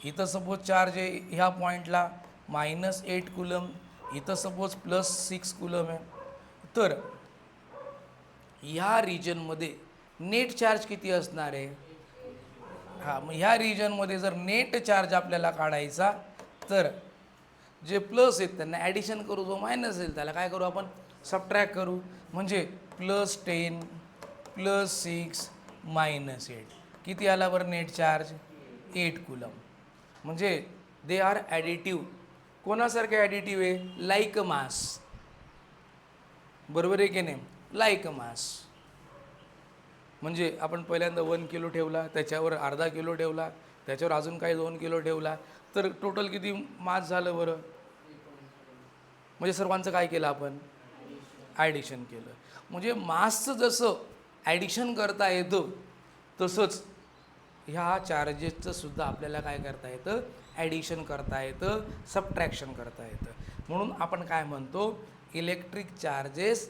इथं सपोज चार्ज आहे ह्या पॉईंटला -8 कुलम, इथं सपोज +6 कुलम आहे. तर ह्या रिजनमध्ये नेट चार्ज किती असणार आहे? हां, मग ह्या रिजनमध्ये जर नेट चार्ज आपल्याला काढायचा तर जे प्लस आहेत त्यांना ॲडिशन करू, जो मायनस येईल त्याला काय करू आपण? सबट्रॅक्ट करू. म्हणजे +10 +6 -8 किती आला बरं नेट चार्ज? 8 कुलम. म्हणजे दे आर ॲडिटिव्ह. कोणासारखे ॲडिटिव्ह आहे? लाईक मास. बरोबर आहे की नाही? लाईक मास. म्हणजे आपण पहिल्यांदा 1 किलो ठेवला, त्याच्यावर अर्धा किलो ठेवला, त्याच्यावर अजून काही 2 किलो ठेवला, तर टोटल किती मास झालं बरं? म्हणजे सर्वांचं काय केलं आपण? ॲडिशन केलं. म्हणजे मासचं जसं ॲडिशन करता येतं तसंच ह्या चार्जेसचं सुद्धा आपल्याला काय करता येतं? ॲडिशन करता येतं, सबट्रॅक्शन करता येतं. म्हणून आपण काय म्हणतो? Electric charges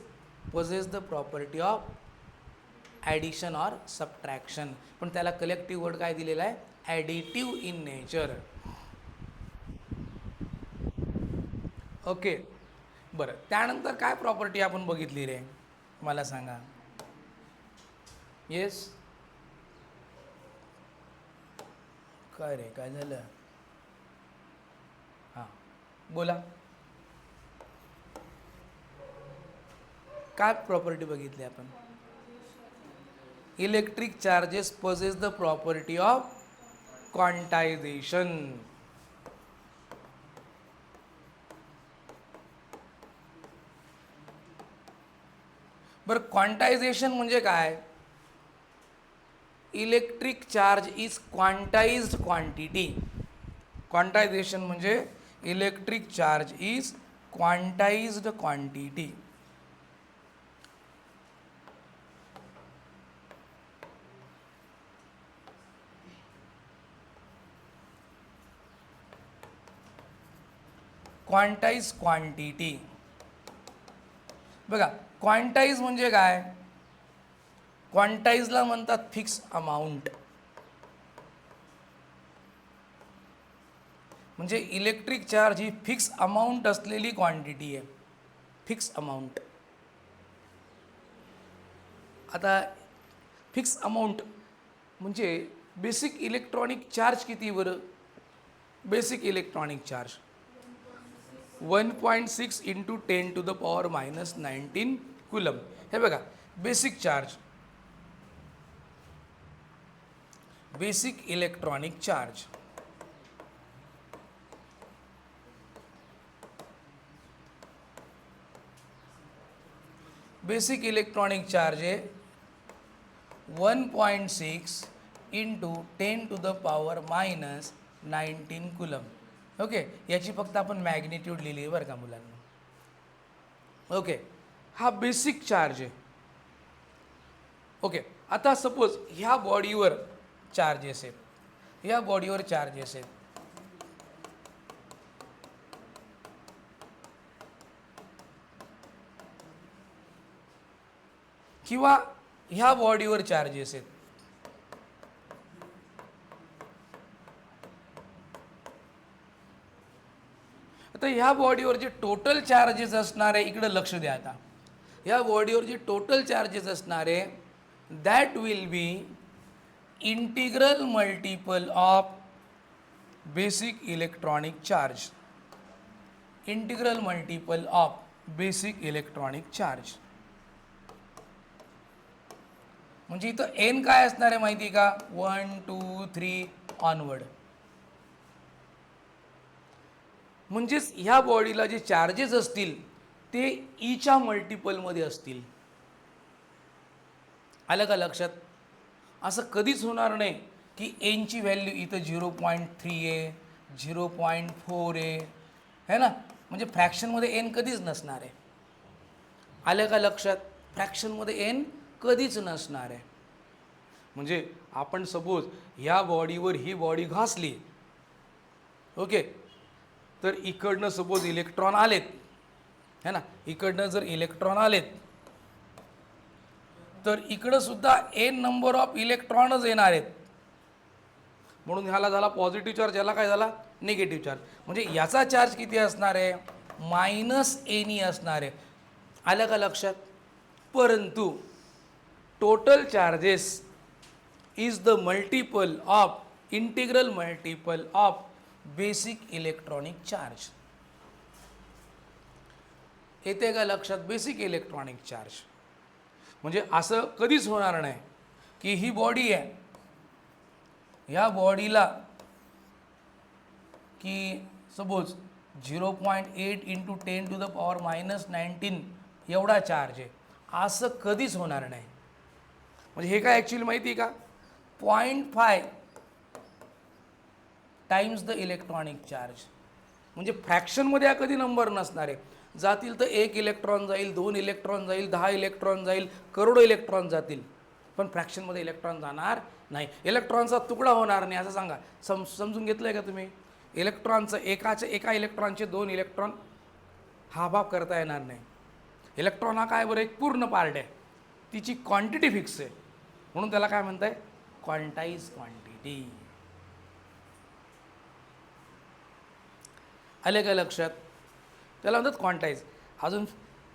possess the property of addition or subtraction. पण त्याला कलेक्टिव्ह वर्ड काय दिलेला आहे? Additive in nature. ओके, बरं. त्यानंतर काय प्रॉपर्टी आपण बघितली रे? मला सांगा. येस. काय रे, काय झालं? हां, बोला. काय प्रॉपर्टी बघितली आपण? Electric charges possess the property of quantization. बरं, क्वांटायझेशन म्हणजे काय? Electric charge is quantized quantity. Quantization म्हणजे electric charge is quantized quantity. Quantize quantity. बघा, क्वांटाइज म्हणजे काय? क्वांटाइजला म्हणतात फिक्स अमाऊंट. म्हणजे इलेक्ट्रिक चार्ज ही फिक्स अमाऊंट असलेली क्वांटिटी आहे. Fix amount. आता फिक्स अमाऊंट म्हणजे बेसिक इलेक्ट्रॉनिक चार्ज किती बरं? Basic electronic charge 1.6 into 10⁻⁻19 coulomb. हे बघा, basic charge, basic electronic charge. Basic electronic charge आहे 1.6 इंटू 10⁻⁻19 कुलम. ओके, याची फक्त आपण मॅग्निट्यूड लिहिली आहे बरं का मुलांना. ओके, हा बेसिक चार्ज आहे. ओके, आता सपोज ह्या बॉडीवर चार्जेस आहेत, ह्या बॉडीवर चार्जेस आहेत, किंवा ह्या बॉडीवर चार्जेस आहेत. आता ह्या बॉडीवर जे टोटल चार्जेस असणारे, इकडे लक्ष द्या. आता ह्या बॉडीवर जे टोटल चार्जेस असणारे, that will be integral multiple of basic electronic charge. Integral multiple of basic electronic charge. म्हणजे इथं एन काय असणार आहे माहिती आहे का? 1 2 3 ऑनवर्ड. म्हणजेच ह्या बॉडीला जे चार्जेस असतील ते ईच्या मल्टिपलमध्ये असतील. आलं का लक्षात? असं कधीच होणार नाही की एनची व्हॅल्यू इथं 0.3 आहे, 0.4 आहे, है ना? म्हणजे फ्रॅक्शनमध्ये एन कधीच नसणार आहे. आलं का लक्षात? फ्रॅक्शनमध्ये एन कधीच नसणार आहे. म्हणजे आपण सपोज ह्या बॉडीवर ही बॉडी घासली, ओके, तर इकडनं सपोज इलेक्ट्रॉन आलेत, है ना? इकडनं जर इलेक्ट्रॉन आलेत तर इकडं सुद्धा एन नंबर ऑफ इलेक्ट्रॉनच येणार आहेत. म्हणून ह्याला झाला पॉझिटिव्ह चार्ज, याला काय झाला निगेटिव्ह चार्ज. म्हणजे याचा चार्ज किती असणार आहे? -N असणार आहे. आलं का लक्षात? परंतु total charges is the multiple of, integral multiple of basic electronic charge. येते का लक्षात? Basic electronic charge. म्हणजे असं कधीच होणार नाही की ही बॉडी आहे, ह्या बॉडीला की सपोज 0.8 इंटू 10⁻⁻19 एवढा चार्ज आहे, असं कधीच होणार नाही. म्हणजे हे काय ॲक्च्युली माहिती आहे का? 0.5 टाइम्स द इलेक्ट्रॉनिक चार्ज. म्हणजे फ्रॅक्शनमध्ये हा कधी नंबर नसणार आहे. जातील तर 1 इलेक्ट्रॉन जाईल, 2 इलेक्ट्रॉन जाईल, 10 इलेक्ट्रॉन जाईल, करोडो इलेक्ट्रॉन जातील, पण फ्रॅक्शनमध्ये इलेक्ट्रॉन जाणार नाही. इलेक्ट्रॉनचा तुकडा होणार नाही. असं सांगा. समजून घेतलं आहे का तुम्ही? इलेक्ट्रॉनचं एका इलेक्ट्रॉनचे 2 इलेक्ट्रॉन हाफहाफ करता येणार नाही. इलेक्ट्रॉन हा काय बरं एक पूर्ण पार्ट आहे, तिची क्वांटिटी फिक्स आहे, म्हणून त्याला काय म्हणताय? Quantize quantity. आले का लक्षात? त्याला म्हणतात क्वांटाइज. अजून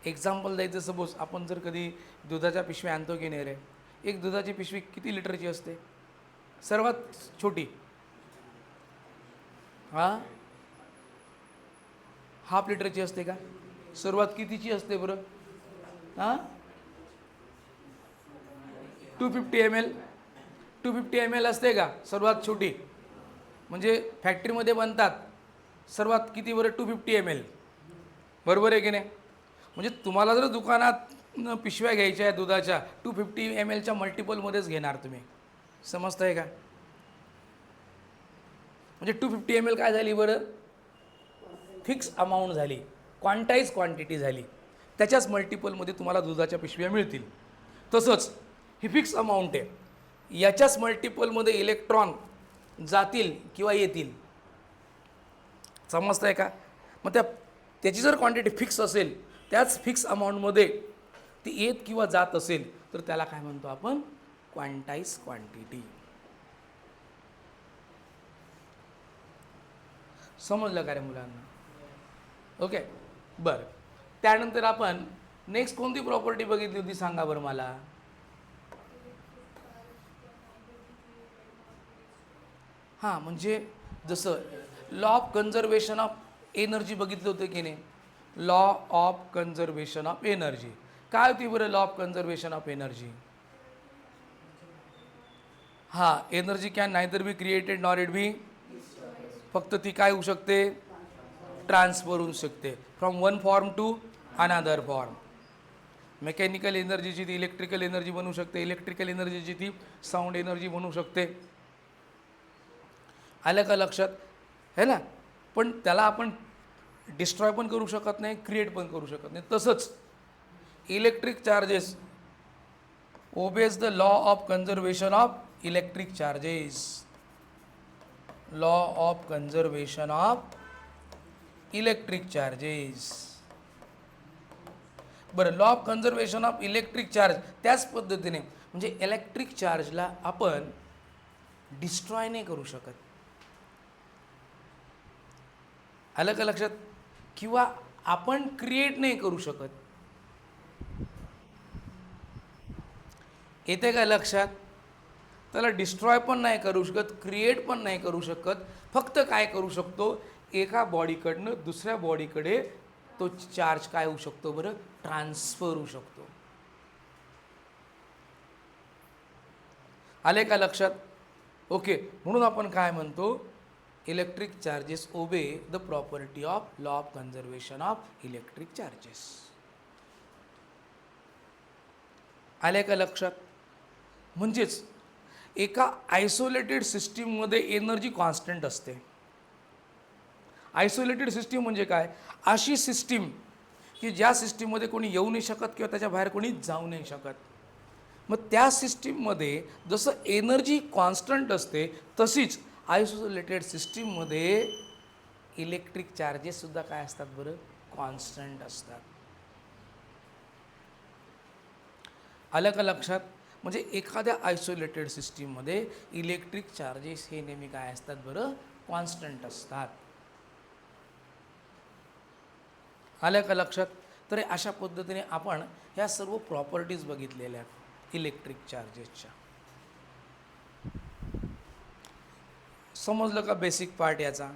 एक्झाम्पल द्यायचं, सपोज आपण जर कधी दुधाच्या पिशव्या आणतो की नाही रे, एक दुधाची पिशवी किती लिटरची असते? सर्वात छोटी हाफ लिटरची असते का? सर्वात कितीची असते बरं? 250 ml 250 ml असते का सर्वात छोटी? म्हणजे फॅक्टरीमध्ये बनतात सर्वात किती बरं? 250 ml, बरोबर आहे की नाही? म्हणजे तुम्हाला जर दुकानात पिशव्या घ्यायच्या आहेत दुधाच्या 250 ml मल्टिपलमध्येच घेणार तुम्ही, समजतंय का? म्हणजे 250 ml काय झाली बरं? फिक्स अमाऊंट झाली, क्वांटाईज क्वांटिटी झाली, त्याच्याच मल्टिपलमध्ये तुम्हाला दुधाच्या पिशव्या मिळतील. तसंच ही फिक्स अमाऊंट आहे, याच्याच मल्टिपलमध्ये इलेक्ट्रॉन जातील किंवा येतील, समजतं आहे का? मग त्याची जर क्वांटिटी फिक्स असेल, त्याच फिक्स अमाऊंटमध्ये ती येत किंवा जात असेल, तर त्याला काय म्हणतो आपण? Quantise quantity. समजलं का रे मुलांना? ओके, बरं. त्यानंतर आपण नेक्स्ट कोणती प्रॉपर्टी बघितली होती सांगा बरं मला? हां, म्हणजे जसं law of conservation of energy बघितलं होतं की नाही? Law of conservation of energy काय होती बरं? Law of conservation of energy, हां, energy can neither be created nor it be, फक्त ती काय होऊ शकते? ट्रान्सफर होऊ शकते from one form to another form. Mechanical एनर्जीची ती इलेक्ट्रिकल एनर्जी बनू शकते, इलेक्ट्रिकल एनर्जीची ती साऊंड एनर्जी बनू शकते. आलं का लक्षात? है ना? पण त्याला आपण डिस्ट्रॉय पण करू शकत नाही, क्रिएट पण करू शकत नाही. तसंच electric charges obeys the law of conservation of electric charges. Law of conservation of electric charges. बरं, law of conservation of electric charge त्याच पद्धतीने, म्हणजे इलेक्ट्रिक चार्जला आपण डिस्ट्रॉय नाही करू शकत. आलं का लक्षात? किंवा आपण क्रिएट नाही करू शकत. येते का लक्षात? त्याला डिस्ट्रॉय पण नाही करू शकत, क्रिएट पण नाही करू शकत. फक्त काय करू शकतो? एका बॉडीकडनं दुसऱ्या बॉडीकडे तो चार्ज काय होऊ शकतो बरं? ट्रान्सफर होऊ शकतो. आले का लक्षात? ओके, म्हणून आपण काय म्हणतो? Electric charges obey the property of law of conservation of electric charges. आले का लक्षात? म्हणजेच एका आयसोलेटेड सिस्टीममध्ये एनर्जी कॉन्स्टंट असते. आयसोलेटेड सिस्टीम म्हणजे काय? अशी सिस्टीम की ज्या सिस्टीममध्ये कोणी येऊ नाही शकत किंवा त्याच्या बाहेर कोणी जाऊ नाही शकत. मग त्या सिस्टीममध्ये जसं एनर्जी कॉन्स्टंट असते, तशीच आयसोलेटेड सिस्टीममध्ये इलेक्ट्रिक चार्जेससुद्धा काय असतात बरं? कॉन्स्टंट असतात. आलं का लक्षात? म्हणजे एखाद्या आयसोलेटेड सिस्टीममध्ये इलेक्ट्रिक चार्जेस हे नेहमी काय असतात बरं? कॉन्स्टंट असतात. आलं का लक्षात? तर अशा पद्धतीने आपण ह्या सर्व प्रॉपर्टीज बघितलेल्या आहेत इलेक्ट्रिक चार्जेसच्या. समजलं का बेसिक पार्ट याचा?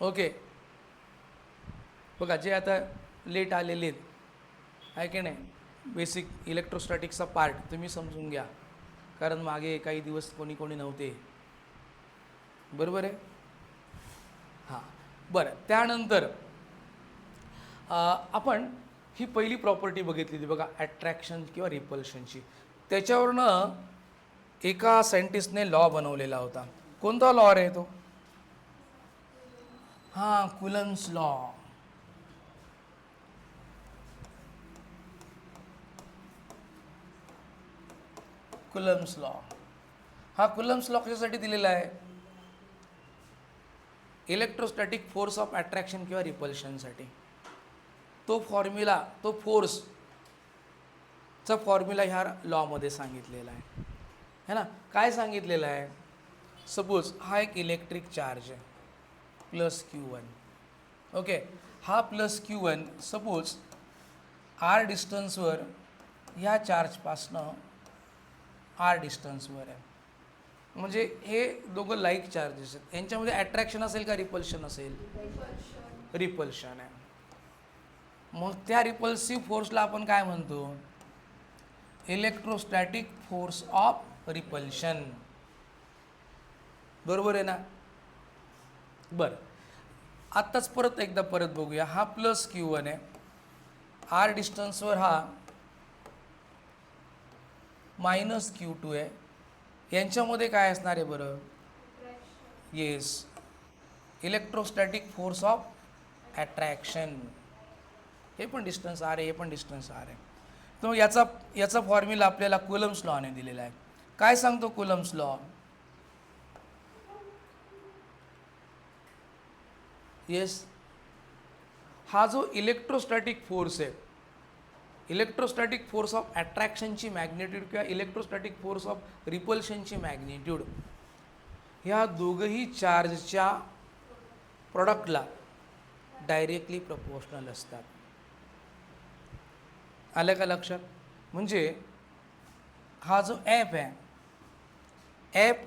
ओके, बघा जे आता लेट आलेले आहेत आहे की नाही, बेसिक इलेक्ट्रोस्टॅटिक्सचा पार्ट तुम्ही समजून घ्या, कारण मागे काही दिवस कोणी नव्हते, बरोबर आहे? हां, बरं. त्यानंतर आपण ही पहिली प्रॉपर्टी बघितली होती बघा, अट्रॅक्शन किंवा रिपल्शनची. त्याच्यावरनं एका सायंटिस्टने लॉ बनवलेला होता. कोणता लॉ रे तो? हां, कुलम्स लॉ. Coulomb's law. हा कुलम्स लॉ कशासाठी दिलेला आहे? इलेक्ट्रोस्टॅटिक फोर्स ऑफ अट्रॅक्शन किंवा रिपल्शनसाठी. तो फॉर्म्युला, तो फोर्सचा फॉर्म्युला ह्या लॉमध्ये सांगितलेला आहे, है ना? काय सांगितलेलं आहे? सपोज हा एक इलेक्ट्रिक चार्ज आहे प्लस Q1. ओके, हा प्लस Q1 सपोज R डिस्टन्सवर ह्या चार्जपासनं आर डिस्टन्सवर आहे. म्हणजे हे दोघं लाईक चार्जेस आहेत. यांच्यामध्ये अट्रॅक्शन असेल का रिपल्शन असेल? रिपल्शन आहे. मग त्या रिपल्सिव्ह फोर्सला आपण काय म्हणतो? Electrostatic force of repulsion. बरोबर आहे ना? बरं, आत्ताच परत बघूया. हा प्लस Q1 आहे, आर डिस्टन्सवर हा मायनस Q2 आहे. यांच्यामध्ये काय असणार आहे बरं? Yes, electrostatic force of attraction. हे पण डिस्टन्स आर आहे, हे पण डिस्टन्स आर आहे. तर याचा फॉर्म्युला आपल्याला कुलम्स लॉने दिलेला आहे. काय सांगतो कुलम्स लॉ? येस, हा जो इलेक्ट्रोस्टॅटिक फोर्स आहे, इलेक्ट्रोस्टॅटिक फोर्स ऑफ अट्रॅक्शनची मॅग्नेट्यूड किंवा इलेक्ट्रोस्टॅटिक फोर्स ऑफ रिपल्शनची मॅग्नेट्यूड, ह्या दोघंही चार्जच्या प्रॉडक्टला डायरेक्टली प्रपोर्शनल असतात. आलं का लक्षात? म्हणजे हा जो ॲप आहे, F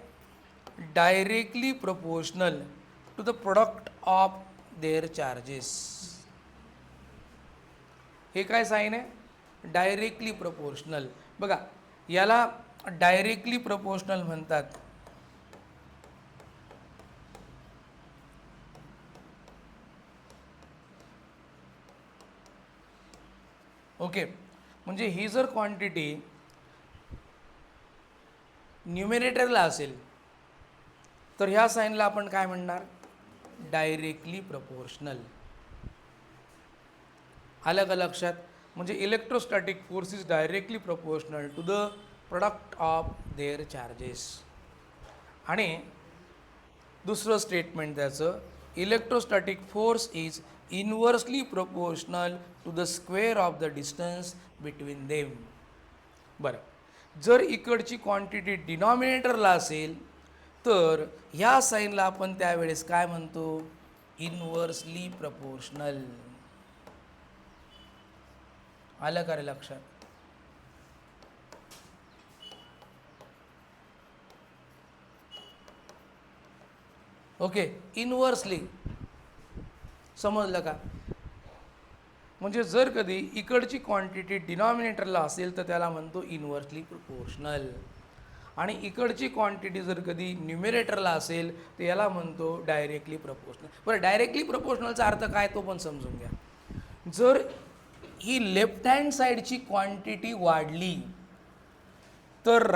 directly proportional to the product of their charges. हे काय साईन आहे? Directly proportional. बघा, याला डायरेक्टली प्रपोर्शनल म्हणतात. ओके, म्हणजे ही जर क्वांटिटी न्यूमरेटरला असेल तर ह्या साईनला आपण काय म्हणणार? Directly proportional. आलं का लक्षात? म्हणजे electrostatic force is directly proportional to the product of their charges. आणि दुसरं स्टेटमेंट त्याचं, electrostatic force is inversely proportional to the square of the distance between them. बरं, जर इकडची क्वांटिटी डिनॉमिनेटरला असेल तर ह्या साईनला आपण त्यावेळेस काय म्हणतो? Inversely proportional. आलं का रे लक्षात? Okay, inversely. समजलं का? म्हणजे जर कधी इकडची क्वांटिटी डिनॉमिनेटरला असेल तर त्याला म्हणतो इनव्हर्सली प्रोपोर्शनल, आणि इकडची क्वांटिटी जर कधी न्यूमरेटरला असेल तर याला म्हणतो डायरेक्टली प्रपोर्शनल. बरं, डायरेक्टली प्रपोर्शनलचा अर्थ काय तो पण समजून घ्या. जर ही लेफ्ट हँड साईडची क्वांटिटी वाढली तर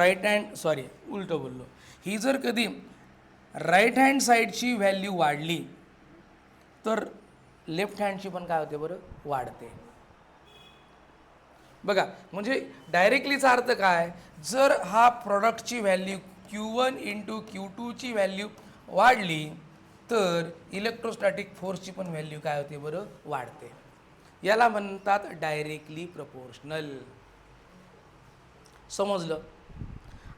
उलटं बोललो. ही जर कधी राईट हँड साईडची व्हॅल्यू वाढली तर लेफ्ट हँडची पण काय होते बरं? वाढते. बघा, म्हणजे डायरेक्टलीचा अर्थ काय? जर हा प्रॉडक्टची व्हॅल्यू Q1 इंटू Q2ची व्हॅल्यू वाढली तर इलेक्ट्रोस्टॅटिक फोर्सची पण व्हॅल्यू काय होते बरं? वाढते. याला म्हणतात डायरेक्टली प्रपोर्शनल. समजलं?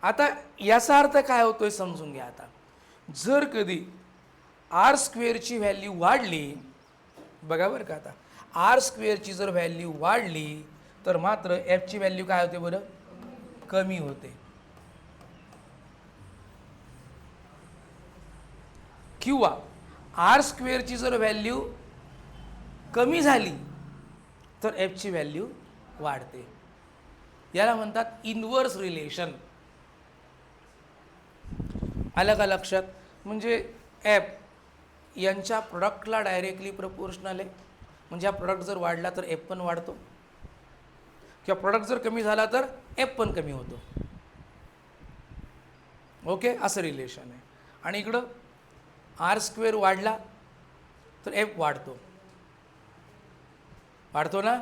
आता याचा अर्थ काय होतोय समजून घ्या. आता जर कधी आर स्क्वेअरची व्हॅल्यू वाढली, बघा बरं का, आता आर स्क्वेअरची जर व्हॅल्यू वाढली तर मात्र एफची व्हॅल्यू काय होते बरं? कमी होते. किंवा आर स्क्वेअरची जर व्हॅल्यू कमी झाली तर एफची व्हॅल्यू वाढते. याला म्हणतात इनव्हर्स रिलेशन. आलं का लक्षात? म्हणजे एफ यांच्या प्रोडक्टला डायरेक्टली प्रपोर्शनल आहे. म्हणजे हा प्रोडक्ट जर वाढला तर एफ पण वाढतो, किंवा प्रोडक्ट जर कमी झाला तर एफ पण कमी होतो. ओके, असं रिलेशन आहे. आणि इकडं आर स्क्वेअर वाढला तर एफ वाढतो ना?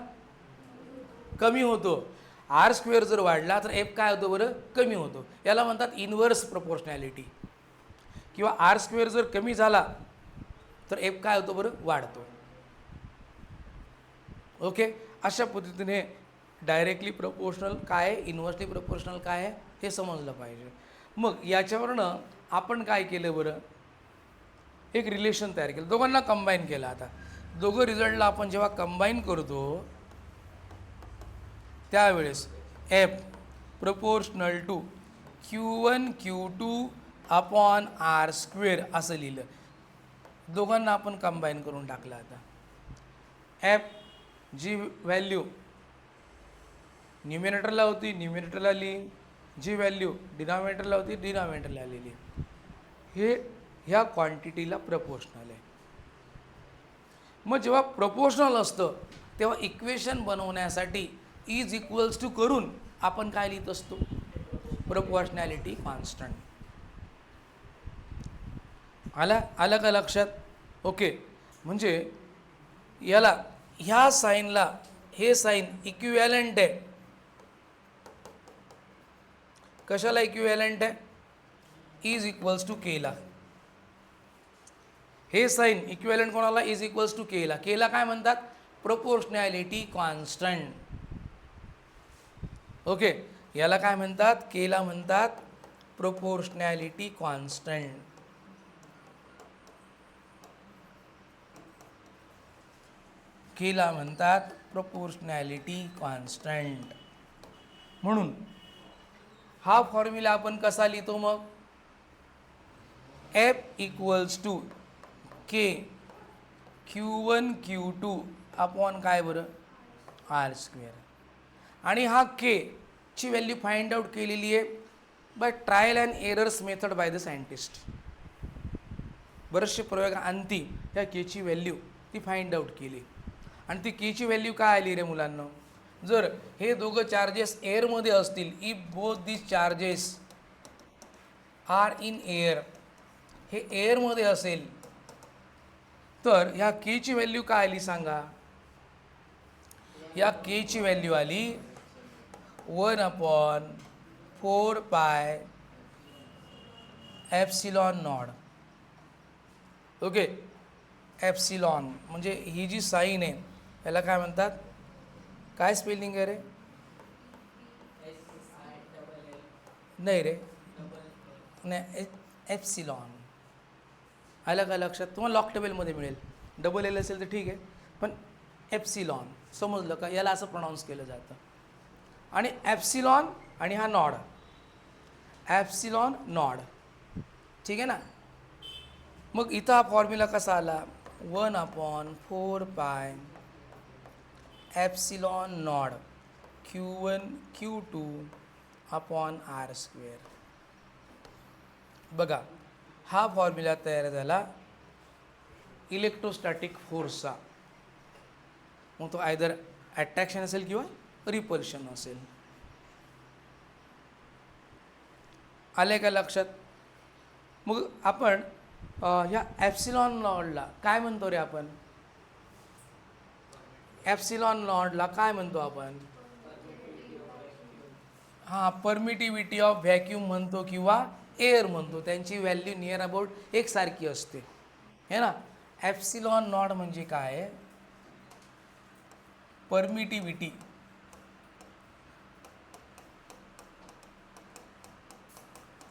कमी होतो. आर स्क्वेअर जर वाढला तर एफ काय होतो बरं? कमी होतो. याला म्हणतात इनव्हर्स प्रपोर्शनॅलिटी. किंवा आर स्क्वेअर जर कमी झाला तर एफ काय होतो बरं? वाढतो. ओके, अशा पद्धतीने डायरेक्टली प्रपोर्शनल काय आहे, इनव्हर्सली प्रपोर्शनल काय आहे हे समजलं पाहिजे. मग याच्यावरनं आपण काय केलं बरं? एक रिलेशन तयार केलं, दोघांना कंबाईन केलं. आता दोघं रिझल्टला आपण जेव्हा कंबाईन करतो त्यावेळेस F proportional to Q1 Q2 upon R square असं लिहिलं. दोघांना आपण कंबाईन करून टाकलं. आता एफ जी व्हॅल्यू न्युमिनेटरला होती न्युमिनेटरला लिही, जी व्हॅल्यू डिनॉमिनेटरला होती डिनॉमिनेटरला लिहिली. हे ह्या क्वांटिटीला प्रपोर्शनल आहे. मग जेव्हा प्रपोर्शनल असतं तेव्हा इक्वेशन बनवण्यासाठी इज इक्वल्स टू करून आपण काय लिहित असतो? Proportionality constant. आलं का लक्षात? ओके. म्हणजे याला ह्या साईनला हे साईन इक्विव्हॅलंट आहे. कशाला इक्विव्हॅलंट आहे? इज इक्वल्स टू केला. हे साईन इक्विव्हॅलंट कोणाला? इज इक्वल्स टू केला. केला काय म्हणतात? Proportionality constant. ओके. याला काय म्हणतात? केला म्हणतात प्रपोर्शनॅलिटी कॉन्स्टंट. केला म्हणतात प्रपोर्शनॅलिटी कॉन्स्टंट. म्हणून हा फॉर्म्युला आपण कसा लिहितो मग? F equals to K Q1 Q2 upon काय बरं? R square. आणि हा के ची व्हॅल्यू फाइंड आउट केलेली आहे by trial and errors method by the scientist. बरेचसे प्रयोगांती ह्या केची व्हॅल्यू ती फाइंड आउट केली. आणि ती केची व्हॅल्यू काय आली रे मुलांना? जर हे दोघं चार्जेस एअरमध्ये असतील, if both this charges are in air, हे एअरमध्ये असेल तर ह्या केची व्हॅल्यू काय आली सांगा? या केची व्हॅल्यू आली 1/4 एप्सिलॉन नॉट. ओके. एप्सिलॉन म्हणजे ही जी साईन आहे याला काय म्हणतात? काय स्पेलिंग आहे रे? नाही रे, नाही, एप्सिलॉन. आलं का लक्षात? तुम्हाला लॉक टेबलमध्ये मिळेल. डबल एल असेल तर ठीक आहे, पण एप्सिलॉन समजलं का? याला असं प्रोनाऊन्स केलं जातं. आणि एप्सिलॉन आणि हा नॉड, एप्सिलॉन नॉड, ठीक आहे ना? मग इथं हा फॉर्म्युला कसा आला? 1/4 epsilon nought Q1 Q2 upon R square. बघा, हा फॉर्म्युला तयार झाला इलेक्ट्रोस्टॅटिक फोर्सचा. मग तो आयदर अट्रॅक्शन असेल किंवा रिपल्शन असेल. आले का लक्षात? मग आपण ह्या एप्सिलॉन नॉडला काय म्हणतो रे आपण? एप्सिलॉन नॉडला काय म्हणतो आपण? हां, परमिटिव्हिटी ऑफ व्हॅक्यूम म्हणतो किंवा एअर म्हणतो. त्यांची व्हॅल्यू नियर अबाउट एकसारखी असते, है ना? एप्सिलॉन नॉड म्हणजे काय?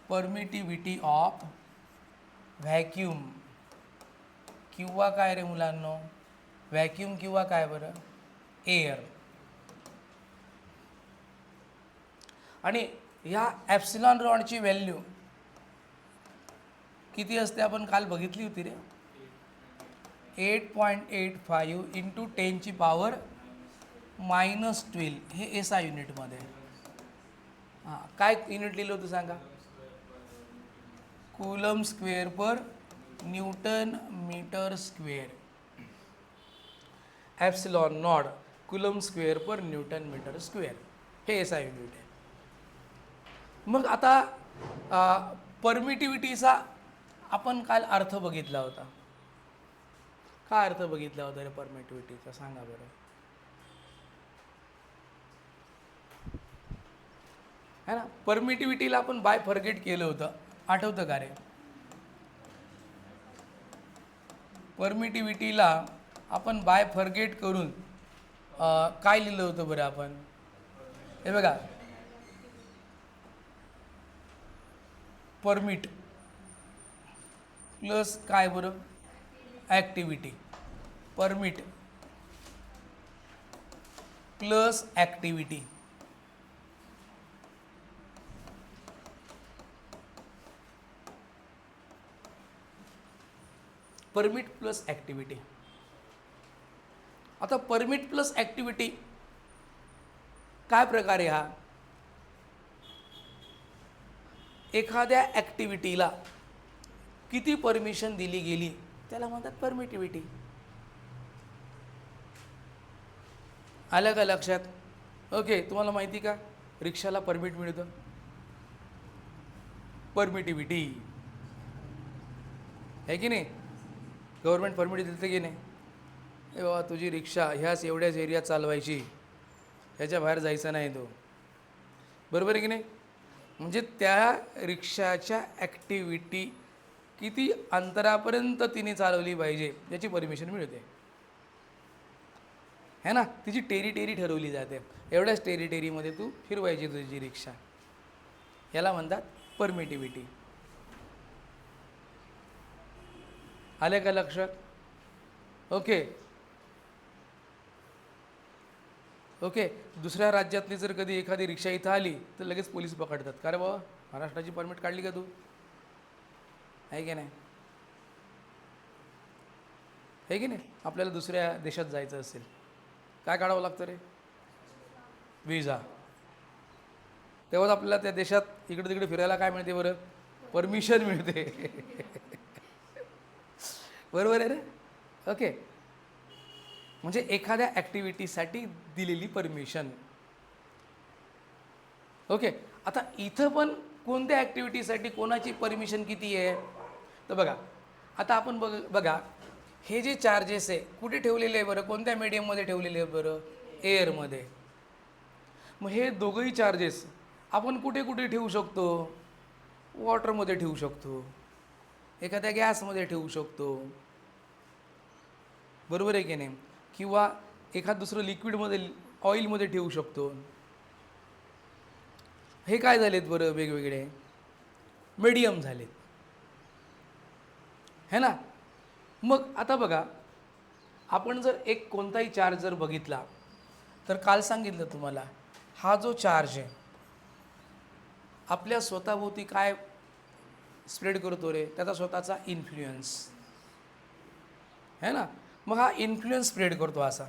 परमिटिव्हिटी ऑफ व्हॅक्यूम किंवा काय रे मुलांनो? व्हॅक्यूम किंवा काय बरं? एअर. आणि ह्या एप्सिलॉन नॉडची व्हॅल्यू किती असते? आपण काल बघितली होती रे. 8.85 इंटू 10⁻⁻12. हे SI युनिटमध्ये. हां, काय युनिट लिहिलं होतं सांगा? Coulomb square per newton meter square. Epsilon nought coulomb square per newton meter square, हे SI युनिट आहे. मग आता परमिटिव्हिटीचा आपण काल अर्थ बघितला होता. काय अर्थ बघितला होता रे परमिटिव्हिटीचा? सांगा बरं. है ना? परमिटिव्हिटीला आपण बाय फॉरगेट केलं होतं, आठवतं का रे? परमिटिव्हिटीला आपण बाय फॉरगेट करून काय लिहिलं होतं बरं आपण? हे बघा, परमिट प्लस काय बरं? Activity. Permit plus activity. Permit plus activity. आता परमिट प्लस ॲक्टिव्हिटी काय प्रकार आहे हा? एखाद्या ॲक्टिव्हिटीला किती परमिशन दिली गेली त्याला म्हणतात परमिटिव्हिटी. आलं का लक्षात? ओके, तुम्हाला माहिती का रिक्षाला परमिट मिळतं? परमिटिव्हिटी आहे की नाही? गव्हर्नमेंट परमिट देतं की नाही? ए बाबा तुझी रिक्षा ह्याच एवढ्याच एरियात चालवायची, ह्याच्या बाहेर जायचं नाही तो. बरोबर आहे की नाही? म्हणजे त्या रिक्षाच्या ॲक्टिव्हिटी किती अंतरापर्यंत तिने चालवली पाहिजे याची परमिशन मिळते, है ना? तिची टेरिटेरी ठरवली जाते. एवढ्याच टेरिटेरीमध्ये तू फिरवायची तुझी रिक्षा. याला म्हणतात परमिटिव्हिटी. आले का लक्षात? Okay okay. दुसऱ्या राज्यातली जर कधी एखादी रिक्षा इथं आली तर लगेच पोलीस पकडतात. का रे बाबा, महाराष्ट्राची परमिट काढली का तू? आहे की नाही? आहे की नाही? आपल्याला दुसऱ्या देशात जायचं असेल काय काढावं लागतं रे? विजा. तेव्हाच आपल्याला त्या देशात इकडे तिकडे फिरायला काय मिळते बरं? परमिशन मिळते. बरोबर आहे रे? ओके. म्हणजे एखाद्या ॲक्टिव्हिटीसाठी दिलेली परमिशन. ओके. आता इथं पण कोणत्या ॲक्टिव्हिटीसाठी कोणाची परमिशन किती आहे? तर बघा, आता आपण बघा हे जे चार्जेस आहे कुठे ठेवलेले आहे बरं? कोणत्या मीडियममध्ये ठेवलेले आहे बरं? एअरमध्ये. मग हे दोघंही चार्जेस आपण कुठे कुठे ठेवू शकतो? वॉटरमध्ये ठेवू शकतो, एखाद्या गॅसमध्ये ठेवू शकतो. बरोबर आहे की नाही? किंवा एखाद दुसरं लिक्विडमध्ये ऑइलमध्ये ठेवू शकतो. हे काय झालेत बरं? वेगवेगळे मीडियम झालेत, है ना? मग आता बघा, आपण जर एक कोणताही चार्ज जर बघितला तर काल सांगितलं तुम्हाला, हा जो चार्ज आहे आपल्या स्वतःभोवती काय स्प्रेड करतो रे? त्याचा स्वतःचा इन्फ्लुएन्स, है ना? मग हा इन्फ्लुएन्स स्प्रेड करतो असा.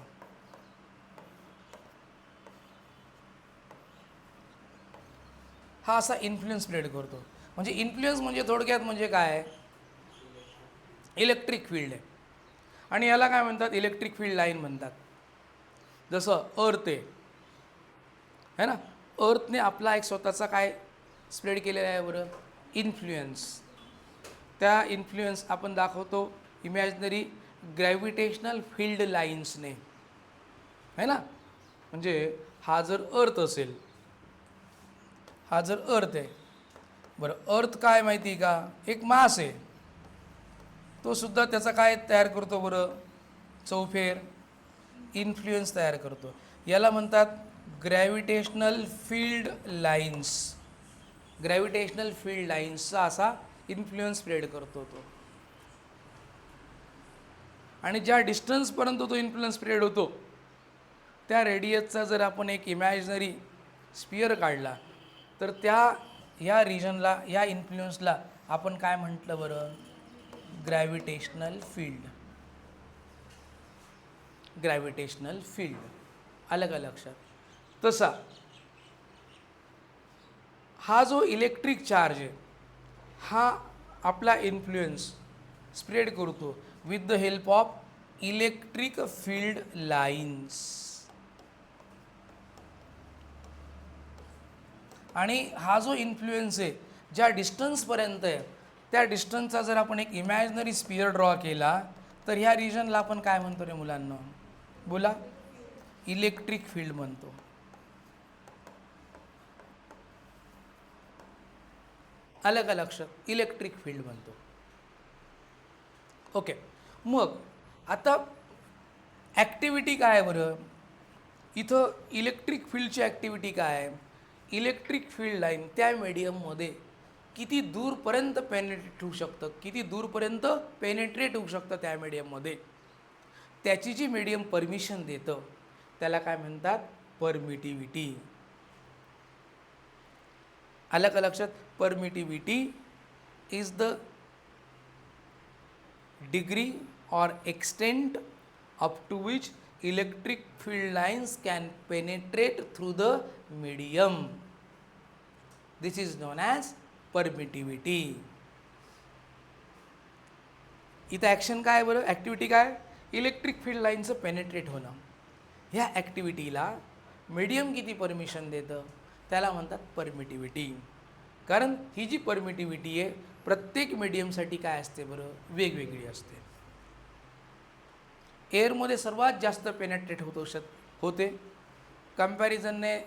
हा असा इन्फ्लुएन्स स्प्रेड करतो. म्हणजे इन्फ्लुएन्स म्हणजे थोडक्यात म्हणजे काय? इलेक्ट्रिक फील्ड आहे. आणि याला काय म्हणतात? इलेक्ट्रिक फील्ड लाईन म्हणतात. जसं अर्थ आहे ना, अर्थने आपला एक स्वतःचा काय स्प्रेड केलेला आहे बरं? इन्फ्लुएन्स. त्या इन्फ्लुएन्स आपण दाखवतो इमॅजिनरी ग्रॅव्हिटेशनल फील्ड लाईन्सने, है ना? म्हणजे हा जर अर्थ असेल, हा जर अर्थ आहे बरं, अर्थ काय माहिती आहे का? एक मास आहे. तो सुद्धा त्याचा काय तयार करतो बरं? चौफेर इन्फ्लुएन्स तयार करतो. याला म्हणतात gravitational field lines. Gravitational field लाईन्सचा असा इन्फ्लुएन्स स्प्रेड करतो तो. आणि ज्या डिस्टन्सपर्यंत तो इन्फ्लुएन्स स्प्रेड होतो त्या रेडियसचा जर आपण एक इमॅजिनरी स्पियर काढला तर ह्या रिजनला, ह्या इन्फ्लुएन्सला आपण काय म्हटलं बरं? Gravitational field. Gravitational field. आलं का लक्षात? तसा हा जो इलेक्ट्रिक चार्ज आहे हा आपला इन्फ्लुएन्स स्प्रेड करतो with the help of electric field lines. आणि हा जो इन्फ्लुएन्स आहे ज्या डिस्टन्सपर्यंत आहे त्या डिस्टन्सचा जर आपण एक इमॅजिनरी स्पियर ड्रॉ केला तर ह्या रिजनला आपण काय म्हणतो रे मुलांना? बोला. इलेक्ट्रिक फील्ड म्हणतो. आलं का लक्षात? इलेक्ट्रिक फील्ड म्हणतो. ओके. मग आता ॲक्टिव्हिटी काय बरं? इथं इलेक्ट्रिक फील्डची ॲक्टिव्हिटी काय आहे? इलेक्ट्रिक फील्ड लाईन त्या मीडियममध्ये किती दूरपर्यंत पेनेट्रेट होऊ शकतं, किती दूरपर्यंत पेनेट्रेट होऊ शकतं त्या मीडियममध्ये, त्याची जी मीडियम परमिशन देतं त्याला काय म्हणतात? परमिटिव्हिटी. आलं का लक्षात? Permittivity is the degree or extent up to which electric field lines can penetrate through the medium. This is known as permittivity. इथं ॲक्शन काय बरं, ॲक्टिव्हिटी काय, इलेक्ट्रिक फील्ड लाईनचं पेनेट्रेट होणं. ह्या ॲक्टिव्हिटीला मीडियम किती परमिशन देतं त्याला म्हणतात परमिटिव्हिटी. कारण ही जी परमिटिव्हिटी आहे प्रत्येक मीडियमसाठी काय असते बरं, वेगवेगळी असते. एअरमध्ये सर्वात जास्त पेनेट्रेट होते कम्पॅरिझनने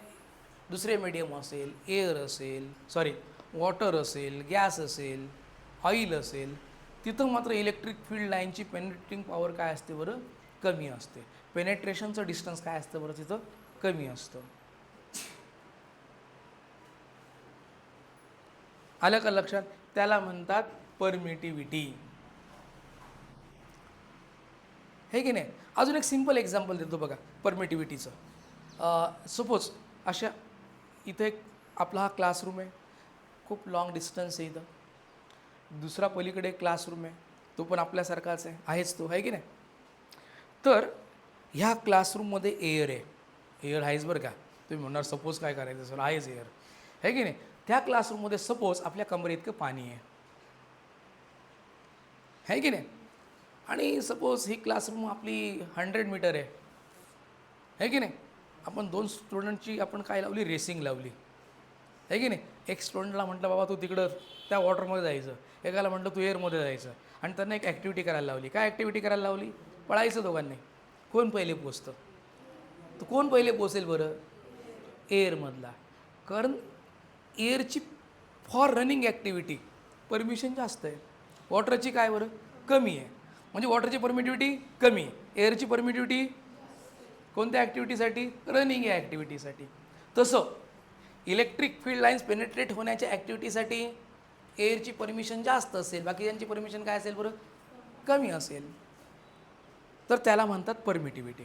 दुसरे मीडियम असेल, एअर असेल, वॉटर असेल, गॅस असेल, ऑइल असेल, तिथं मात्र इलेक्ट्रिक फील्ड लाईनची पेनेट्रेटिंग पॉवर काय असते बरं, कमी असते. पेनेट्रेशनचं डिस्टन्स काय असतं बरं तिथं, कमी असतं. आलं का लक्षात, त्याला म्हणतात परमिटिव्हिटी. हे की नाही. अजून एक सिंपल एक्झाम्पल देतो बघा परमिटिव्हिटीचं. सपोज अशा इथं एक आपला हा क्लासरूम आहे, खूप लॉंग डिस्टन्स आहे इथं. दुसरा पलीकडे एक क्लासरूम आहे, तो पण आपल्यासारखाच आहेच तो, आहे की नाही. तर ह्या क्लासरूममध्ये एअर आहे, एअर आहेच बरं का. तुम्ही म्हणणार सपोज काय करायचं सर, आहेच एअर, आहे की नाही. त्या क्लासरूममध्ये सपोज आपल्या कमरे इतकं पाणी आहे की नाही. आणि सपोज ही क्लासरूम आपली 100 मीटर आहे की नाही. आपण 2 स्टुडंटची आपण काय लावली, रेसिंग लावली, आहे की नाही. एक स्टुडंटला म्हटलं बाबा तू तिकडं त्या वॉटरमध्ये जायचं, एकाला म्हटलं तू एअरमध्ये जायचं, आणि त्यांना एक ॲक्टिव्हिटी करायला लावली. काय ॲक्टिव्हिटी करायला लावली, पळायचं दोघांनी. कोण पहिले पोचतं, तर कोण पहिले पोचेल बरं, एअरमधला. कारण एअरची फॉर रनिंग ॲक्टिव्हिटी परमिशन जास्त आहे, वॉटरची काय बरं कमी आहे. म्हणजे वॉटरची परमिटिव्हिटी कमी, एअरची परमिटिव्हिटी कोणत्या ॲक्टिव्हिटीसाठी, रनिंग या ॲक्टिव्हिटीसाठी. तसं इलेक्ट्रिक फील्ड लाईन्स पेनेट्रेट होण्याच्या ॲक्टिव्हिटीसाठी एअरची परमिशन जास्त असेल, बाकीच्यांची परमिशन काय असेल बरं, कमी असेल. तर त्याला म्हणतात परमिटिव्हिटी.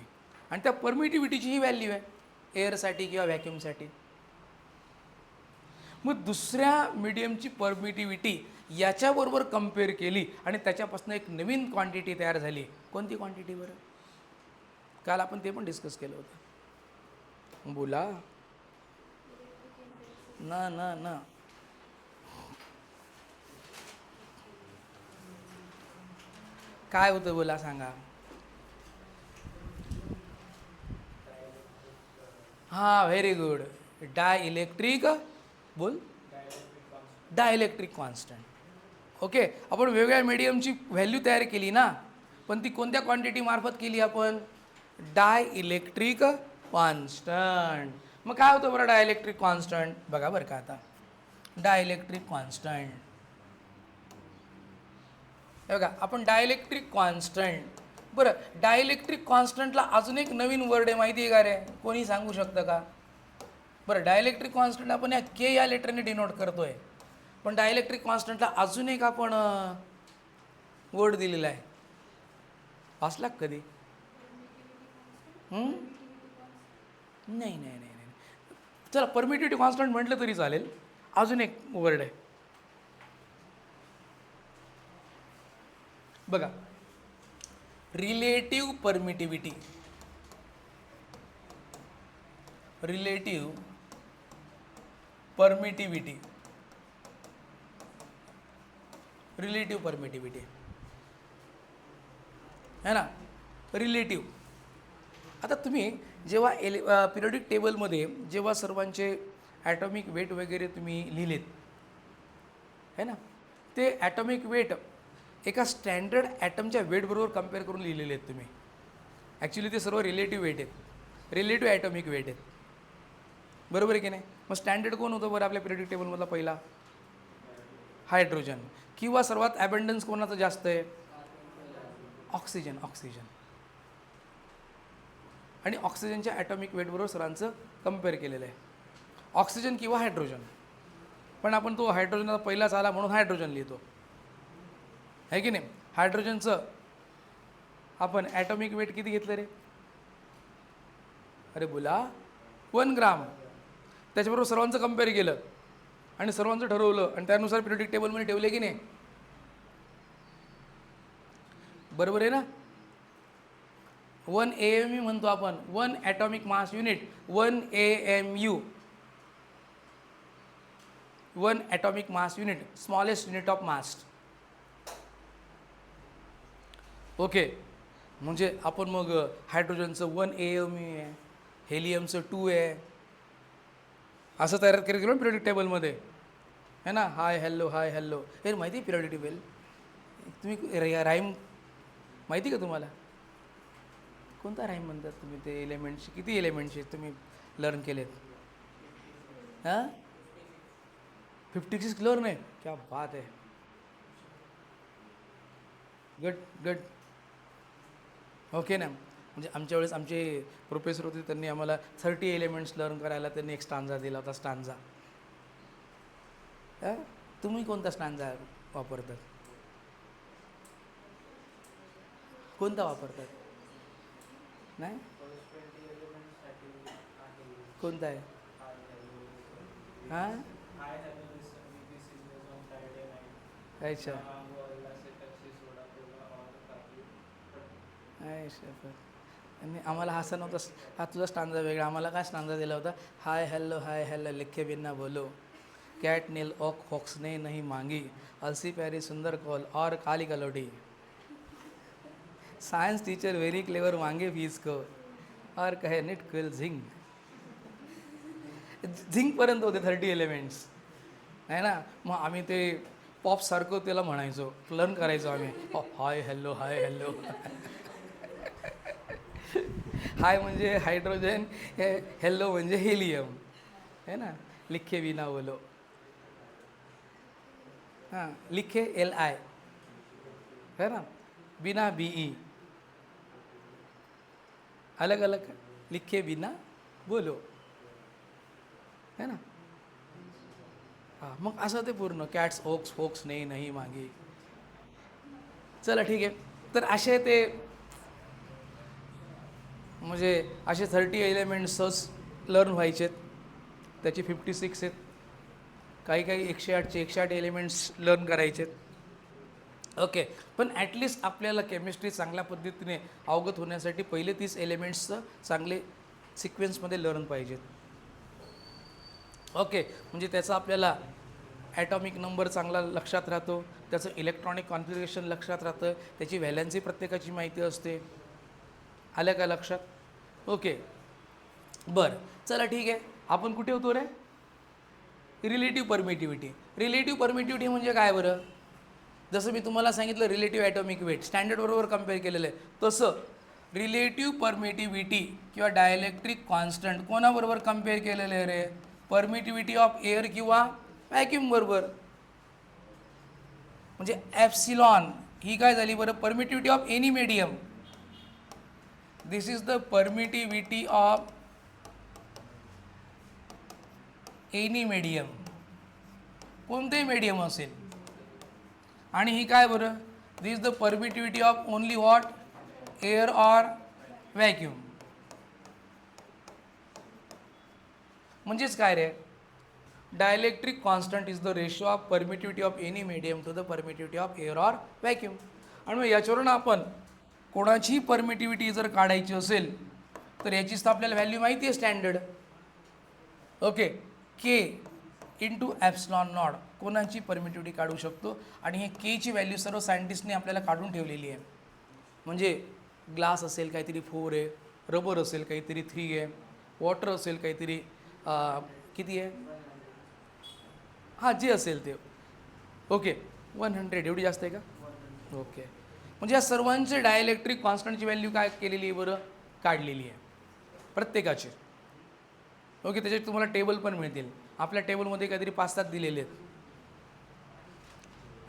आणि त्या परमिटिव्हिटीची ही व्हॅल्यू आहे एअरसाठी किंवा व्हॅक्यूमसाठी. मग दुसऱ्या मीडियमची परमिटिव्हिटी याच्याबरोबर कम्पेअर केली आणि त्याच्यापासून एक नवीन क्वांटिटी तयार झाली. कोणती क्वांटिटी बरं, काल आपण ते पण डिस्कस केलं होतं. बोला ना ना ना काय होतं, बोला सांगा. हां, व्हेरी गुड. डायइलेक्ट्रिक, बोल, डायइलेक्ट्रिक कॉन्स्टंट. ओके, आपण वेगवेगळ्या मीडियमची व्हॅल्यू तयार केली ना, पण ती कोणत्या क्वांटिटी मार्फत केली आपण, डायइलेक्ट्रिक कॉन्स्टंट. मग काय होतं बरं डायइलेक्ट्रिक कॉन्स्टंट, बघा बरं का आता. डायइलेक्ट्रिक कॉन्स्टंट बघा, आपण डायइलेक्ट्रिक कॉन्स्टंट, बरं डायइलेक्ट्रिक कॉन्स्टंटला अजून एक नवीन वर्ड आहे, माहिती आहे का रे, कोणी सांगू शकतं का. बरं डायइलेक्ट्रिक कॉन्स्टंट आपण या के या लेटरने डिनोट करतोय, पण डायइलेक्ट्रिक कॉन्स्टंटला अजून एक आपण वर्ड दिलेला आहे, वाचला कधी. नाही नाही नाही नाही, चला परमिटिव्हिटी कॉन्स्टंट म्हटलं तरी चालेल. अजून एक वर्ड आहे बघा, relative permittivity. Relative permittivity, relative permittivity है ना, रिलेटिव्ह. आता तुम्ही जेव्हा पिरियडिक टेबलमध्ये जेव्हा सर्वांचे ॲटॉमिक वेट वगैरे तुम्ही लिहिलेत है ना, ते ॲटॉमिक वेट एका स्टँडर्ड ॲटमच्या वेटबरोबर कम्पेअर करून लिहिलेले आहेत तुम्ही. ॲक्च्युली ते सर्व रिलेटिव्ह वेट आहेत, रिलेटिव्ह ॲटॉमिक वेट आहेत, बरोबर आहे की नाही. मग स्टँडर्ड कोण होतं बरं आपल्या पिरियडिक टेबलमधला, पहिला हायड्रोजन. किंवा सर्वात ॲबंडन्स कोणाचं जास्त आहे, ऑक्सिजन. आणि ऑक्सिजनच्या ॲटॉमिक वेटबरोबर सर्वांचं कम्पेअर केलेलं आहे, ऑक्सिजन किंवा हायड्रोजन. पण आपण तो हायड्रोजनचा पहिलाच आला म्हणून हायड्रोजन लिहितो, आहे की नाही. हायड्रोजनचं आपण ॲटॉमिक वेट किती घेतलं रे, अरे बोला 1 ग्राम. त्याच्याबरोबर सर्वांचं कम्पेअर केलं आणि सर्वांचं ठरवलं आणि त्यानुसार पिरियडिक टेबलमध्ये ठेवले की नाही. बरोबर आहे ना. 1 AMU म्हणतो आपण, 1 atomic mass unit, 1 AMU, 1 atomic mass unit, smallest unit of mass. Okay, म्हणजे आपण मग हायड्रोजनचं 1 AMU आहे, हेलियमचं 2 आहे, असं तयार केलं गेलं पिरियडिक टेबलमध्ये है ना. हाय हॅलो हाय हॅलो, हे माहिती आहे पिरियडिक टेबल. तुम्ही राईम माहिती का तुम्हाला? कोणता राईम म्हणतात तुम्ही ते एलिमेंट्सचे? किती एलिमेंट्सचे तुम्ही लर्न केलेत? हां, 56 लर्न आहे. क्या बात आहे. Good good. ओके ना. म्हणजे आमच्या वेळेस आमचे प्रोफेसर होते, त्यांनी आम्हाला 30 एलिमेंट्स लर्न करायला त्यांनी एक स्टांजा दिला होता, स्टांजा. तुम्ही कोणता स्टांजा वापरतात? कोणता वापरतात? नाही, कोणता आहे? हां, अच्छा अच्छा. आणि आम्हाला हसा नव्हता, हा तुझा स्टांजा वेगळा. आम्हाला काय स्टांजा दिला होता? हाय हॅलो लिखे बिना बोलो, कैट नील ओक फॉक्स ने नहीं मांगी, अलसी प्यारी सुंदर कॉल और काली कलोटी, साइंस टीचर वेरी क्लेवर मांगे फीस को और कहे निट क्विल झिंग. झिंगपर्यंत होते 30 एलिमेंट्स आहे ना. मग आम्ही ते पॉपसारखं त्याला म्हणायचो, लर्न करायचो आम्ही. हाय हॅलो हाय म्हणजे हायड्रोजन, हेल्लो म्हणजे हेलियम है ना. लिखे बिना बोलो, हां, लिखे LI है ना, बिना BE, अलग अलग लिखे बिना बोलो है ना. हां, मग असं ते पूर्ण कॅट्स ओक्स फोक्स नाही मागे. चला ठीक आहे. तर असे ते म्हणजे असे 30 एलिमेंट्सच लर्न व्हायचेत. त्याचे 56 आहेत. काही 108 एलिमेंट्स लर्न करायचेत. ओके, पण ॲटलिस्ट आपल्याला केमिस्ट्री चांगल्या पद्धतीने अवगत होण्यासाठी पहिले 30 एलिमेंट्सचं चांगले सिक्वेन्समध्ये लर्न पाहिजेत. ओके, म्हणजे त्याचा आपल्याला ॲटॉमिक नंबर चांगला लक्षात राहतो, त्याचं इलेक्ट्रॉनिक कॉन्फिगरेशन लक्षात राहतं, त्याची व्हॅलन्सी प्रत्येकाची माहिती असते. आलं का लक्षात? ओके, बरं, चला ठीक आहे. आपण कुठे होतो रे? Relative permittivity. रिलेटिव्ह परमिटिव्हिटी म्हणजे काय बरं? जसं मी तुम्हाला सांगितलं रिलेटिव्ह ॲटॉमिक वेट स्टँडर्डबरोबर कम्पेअर केलेलं आहे, तसं रिलेटिव्ह परमिटिव्हिटी किंवा डायलेक्ट्रिक कॉन्स्टंट कोणाबरोबर कम्पेअर केलेलं आहे रे? परमिटिव्हिटी ऑफ एअर किंवा व्हॅक्यूम बरोबर. म्हणजे एप्सिलॉन ही काय झाली बरं? Permittivity of any medium. This is the permittivity of any medium, कोणतेही मीडियम असेल. आणि ही काय बरं? This is the permittivity of only what? Air or vacuum. म्हणजेच काय रे? Dielectric constant is the ratio of permittivity of any medium to the permittivity of air or vacuum. आणि मग याच्यावरून आपण कोणाचीही परमिटिव्हिटी जर काढायची असेल तर याचीच तर आपल्याला व्हॅल्यू माहिती आहे standard. Okay, K into epsilon nought कोणाची परमिटिव्हिटी काढू शकतो. आणि हे केची व्हॅल्यू सर्व सायंटिस्टने आपल्याला काढून ठेवलेली आहे. म्हणजे ग्लास असेल काहीतरी 4 आहे, रबर असेल काहीतरी 3 आहे, वॉटर असेल काहीतरी किती आहे, हां जे असेल ते. ओके, 100 एवढी जास्त आहे का? ओके, म्हणजे या सर्वांचे डायलेक्ट्रिक कॉन्स्टंटची व्हॅल्यू काय केलेली आहे बरं? काढलेली आहे प्रत्येकाची. ओके, त्याच्यात तुम्हाला टेबल पण मिळतील. आपल्या टेबलमध्ये काहीतरी 5-7 दिलेले आहेत.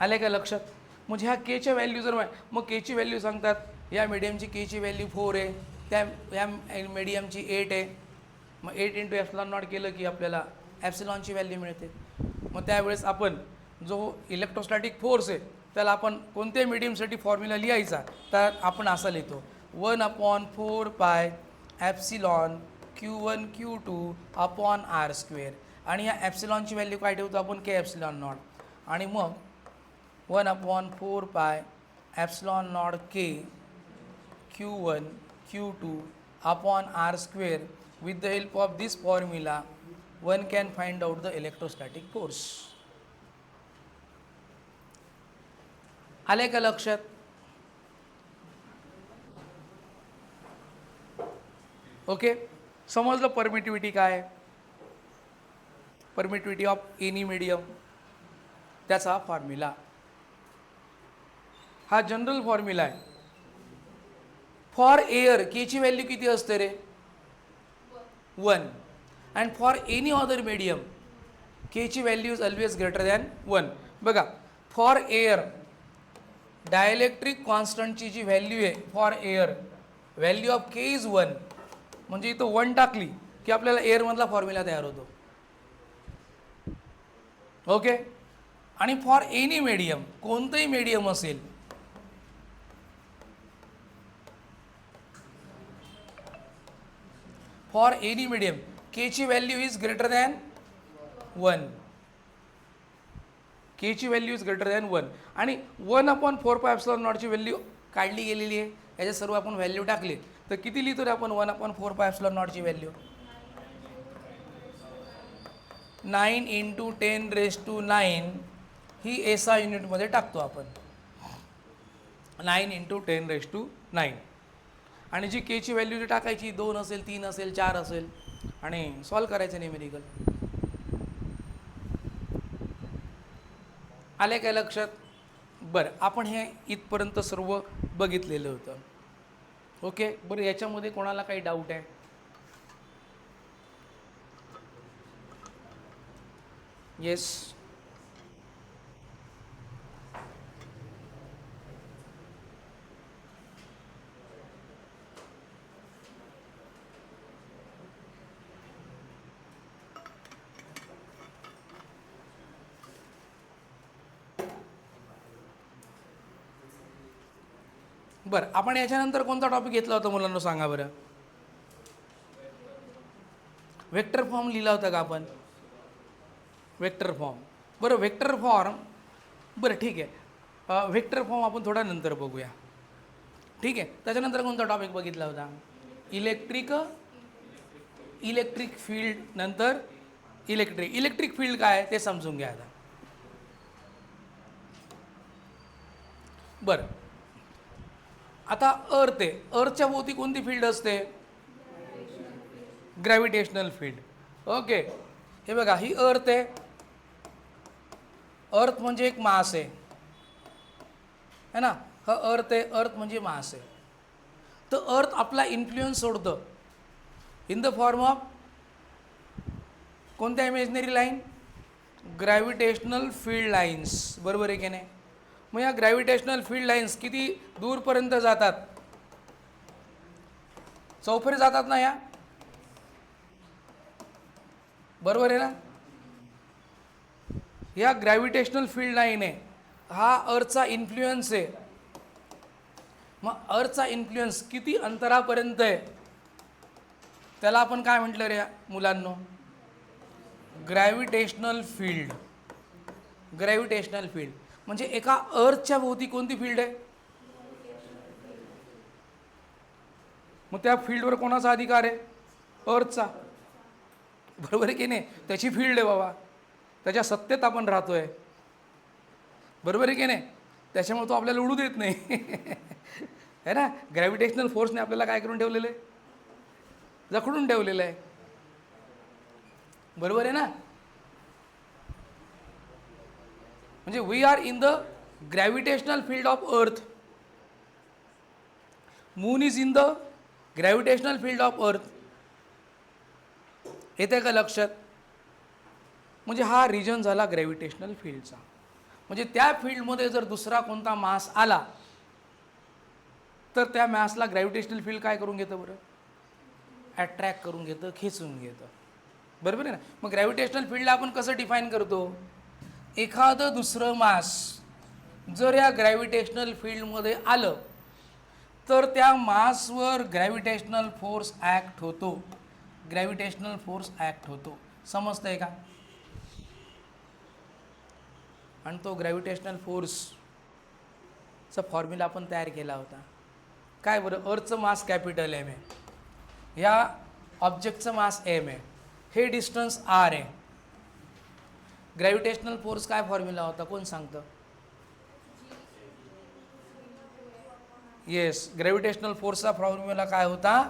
आले का लक्षात? म्हणजे ह्या केच्या व्हॅल्यू जर मग केची व्हॅल्यू सांगतात या मीडियमची केची व्हॅल्यू 4 आहे, या मीडियमची 8 आहे. मग 8 इंटू ॲप्सिलॉन नॉट केलं की आपल्याला ॲप्सिलॉनची व्हॅल्यू मिळते. मग त्यावेळेस आपण जो इलेक्ट्रोस्टॅटिक फोर्स आहे त्याला आपण कोणत्याही मीडियमसाठी फॉर्म्युला लिहायचा तर आपण असा लिहितो 1/4 ॲप्सिलॉन Q1 Q2 अपॉन R². आणि या ॲप्सिलॉनची व्हॅल्यू काय ठेवतो आपण? के ॲप्सिलॉन नॉट. आणि मग 1/4 epsilon naught k q1 q2 upon r square. With the help of this formula one can find out the electrostatic force. आले का लक्षात? ओके, समजलं परमिटिव्हिटी काय, परमिटिव्हिटी ऑफ एनी मीडियम, त्याचा फॉर्म्युला. हा जनरल फॉर्म्युला आहे. फॉर एअर के ची व्हॅल्यू किती असते रे? 1. And for any other medium K ची value is always greater than 1. बघा, फॉर एअर डायलेक्ट्रिक कॉन्स्टंटची जी व्हॅल्यू आहे for air, value of K is 1, म्हणजे इथं 1 टाकली की आपल्याला एअरमधला फॉर्म्युला तयार होतो. ओके, आणि फॉर एनी मीडियम, कोणतंही मीडियम असेल, फॉर एनी मीडियम के ची व्हॅल्यू इज ग्रेटर दॅन 1, के ची व्हॅल्यू इज ग्रेटर दॅन 1. आणि 1/4πε0ची व्हॅल्यू काढली गेलेली आहे. याच्यात सर्व आपण व्हॅल्यू टाकली तर किती लिहितो रे आपण? 1/4πε0ची व्हॅल्यू 9 × 10⁹ ही एसआय युनिटमध्ये टाकतो आपण. 9 × 10⁹. आणि जी के ची व्हॅल्यू जी टाकायची 2 असेल, 3 असेल, 4 असेल, आणि सॉल्व करायचं न्यूमेरिकल. आले काय लक्षात? बरं, आपण हे इथपर्यंत सर्व बघितलेलं होतं. ओके, बरं, याच्यामध्ये कोणाला काही डाऊट आहे? येस. बरं, आपण याच्यानंतर कोणता टॉपिक घेतला होता मुलांना सांगा बरं? वेक्टर फॉर्म लिहिला होता का आपण? Vector form. बरं, वेक्टर फॉर्म, बरं ठीक आहे, वेक्टर फॉर्म आपण थोडा नंतर बघूया. ठीक आहे, त्याच्यानंतर कोणता टॉपिक बघितला होता? Electric field. नंतर इलेक्ट्रिक फील्ड काय ते समजून घ्या आता. बरं, आता अर्थ आहे, अर्थच्या भोवती कोणती फील्ड असते? Gravitational field. ओके, हे बघा, ही अर्थ आहे. अर्थ म्हणजे एक मास आहे ना, हा अर्थ आहे. अर्थ म्हणजे मास आहे. तर अर्थ आपला इन्फ्लुएन्स सोडतं इन द फॉर्म ऑफ कोणत्या imaginary line? Gravitational field lines. बरोबर आहे की नाही? मग या ग्रॅव्हिटेशनल फील्ड लाईन्स किती दूरपर्यंत जातात? चौफेर जातात ना या, बरोबर आहे ना? या ग्रॅव्हिटेशनल फील्ड लाईन आहे, हा अर्थचा इन्फ्लुएन्स आहे. मग अर्थचा इन्फ्लुएन्स किती अंतरापर्यंत आहे त्याला आपण काय म्हटलं रे मुलांनो? Gravitational field. ग्रॅव्हिटेशनल फील्ड म्हणजे एका अर्थच्या भोवती कोणती फील्ड आहे? मग त्या फील्डवर कोणाचा अधिकार आहे? अर्थचा. बरोबर आहे की नाही? त्याची फील्ड आहे बाबा, त्याच्या सत्तेत आपण राहतोय. बरोबर आहे की नाही? त्याच्यामुळे तो आपल्याला उडू देत नाही. है ना? ग्रॅव्हिटेशनल फोर्सने आपल्याला काय करून ठेवलेलं आहे? जखडून ठेवलेलं आहे. बरोबर आहे ना? म्हणजे we are in the gravitational field of earth. Moon is in the gravitational field of earth. येते का लक्षात? म्हणजे हा रिजन झाला ग्रॅव्हिटेशनल फील्डचा. म्हणजे त्या फील्डमध्ये जर दुसरा कोणता मास आला तर त्या मॅसला ग्रॅव्हिटेशनल फील्ड काय करून घेतं बरं? अट्रॅक्ट करून घेतं, खेचून घेतं. बरोबर आहे ना? मग ग्रॅव्हिटेशनल फील्डला आपण कसं डिफाईन करतो? एखादं दुसरं मास जर या ग्रॅव्हिटेशनल फील्डमध्ये आलं तर त्या मासवर ग्रॅव्हिटेशनल फोर्स ॲक्ट होतो. ग्रॅव्हिटेशनल फोर्स ॲक्ट होतो. समजतंय का? आणि तो ग्रॅव्हिटेशनल फोर्सचा चा फॉर्म्युला आपण तयार केला होता. काय बरं, अर्थचं मास कॅपिटल एम आहे, ह्या ऑब्जेक्टचं मास एम आहे, हे डिस्टन्स आर आहे. ग्रॅव्हिटेशनल फोर्स काय फॉर्म्युला होता, कोण सांगतं? येस, ग्रॅव्हिटेशनल फोर्सचा फॉर्म्युला काय होता?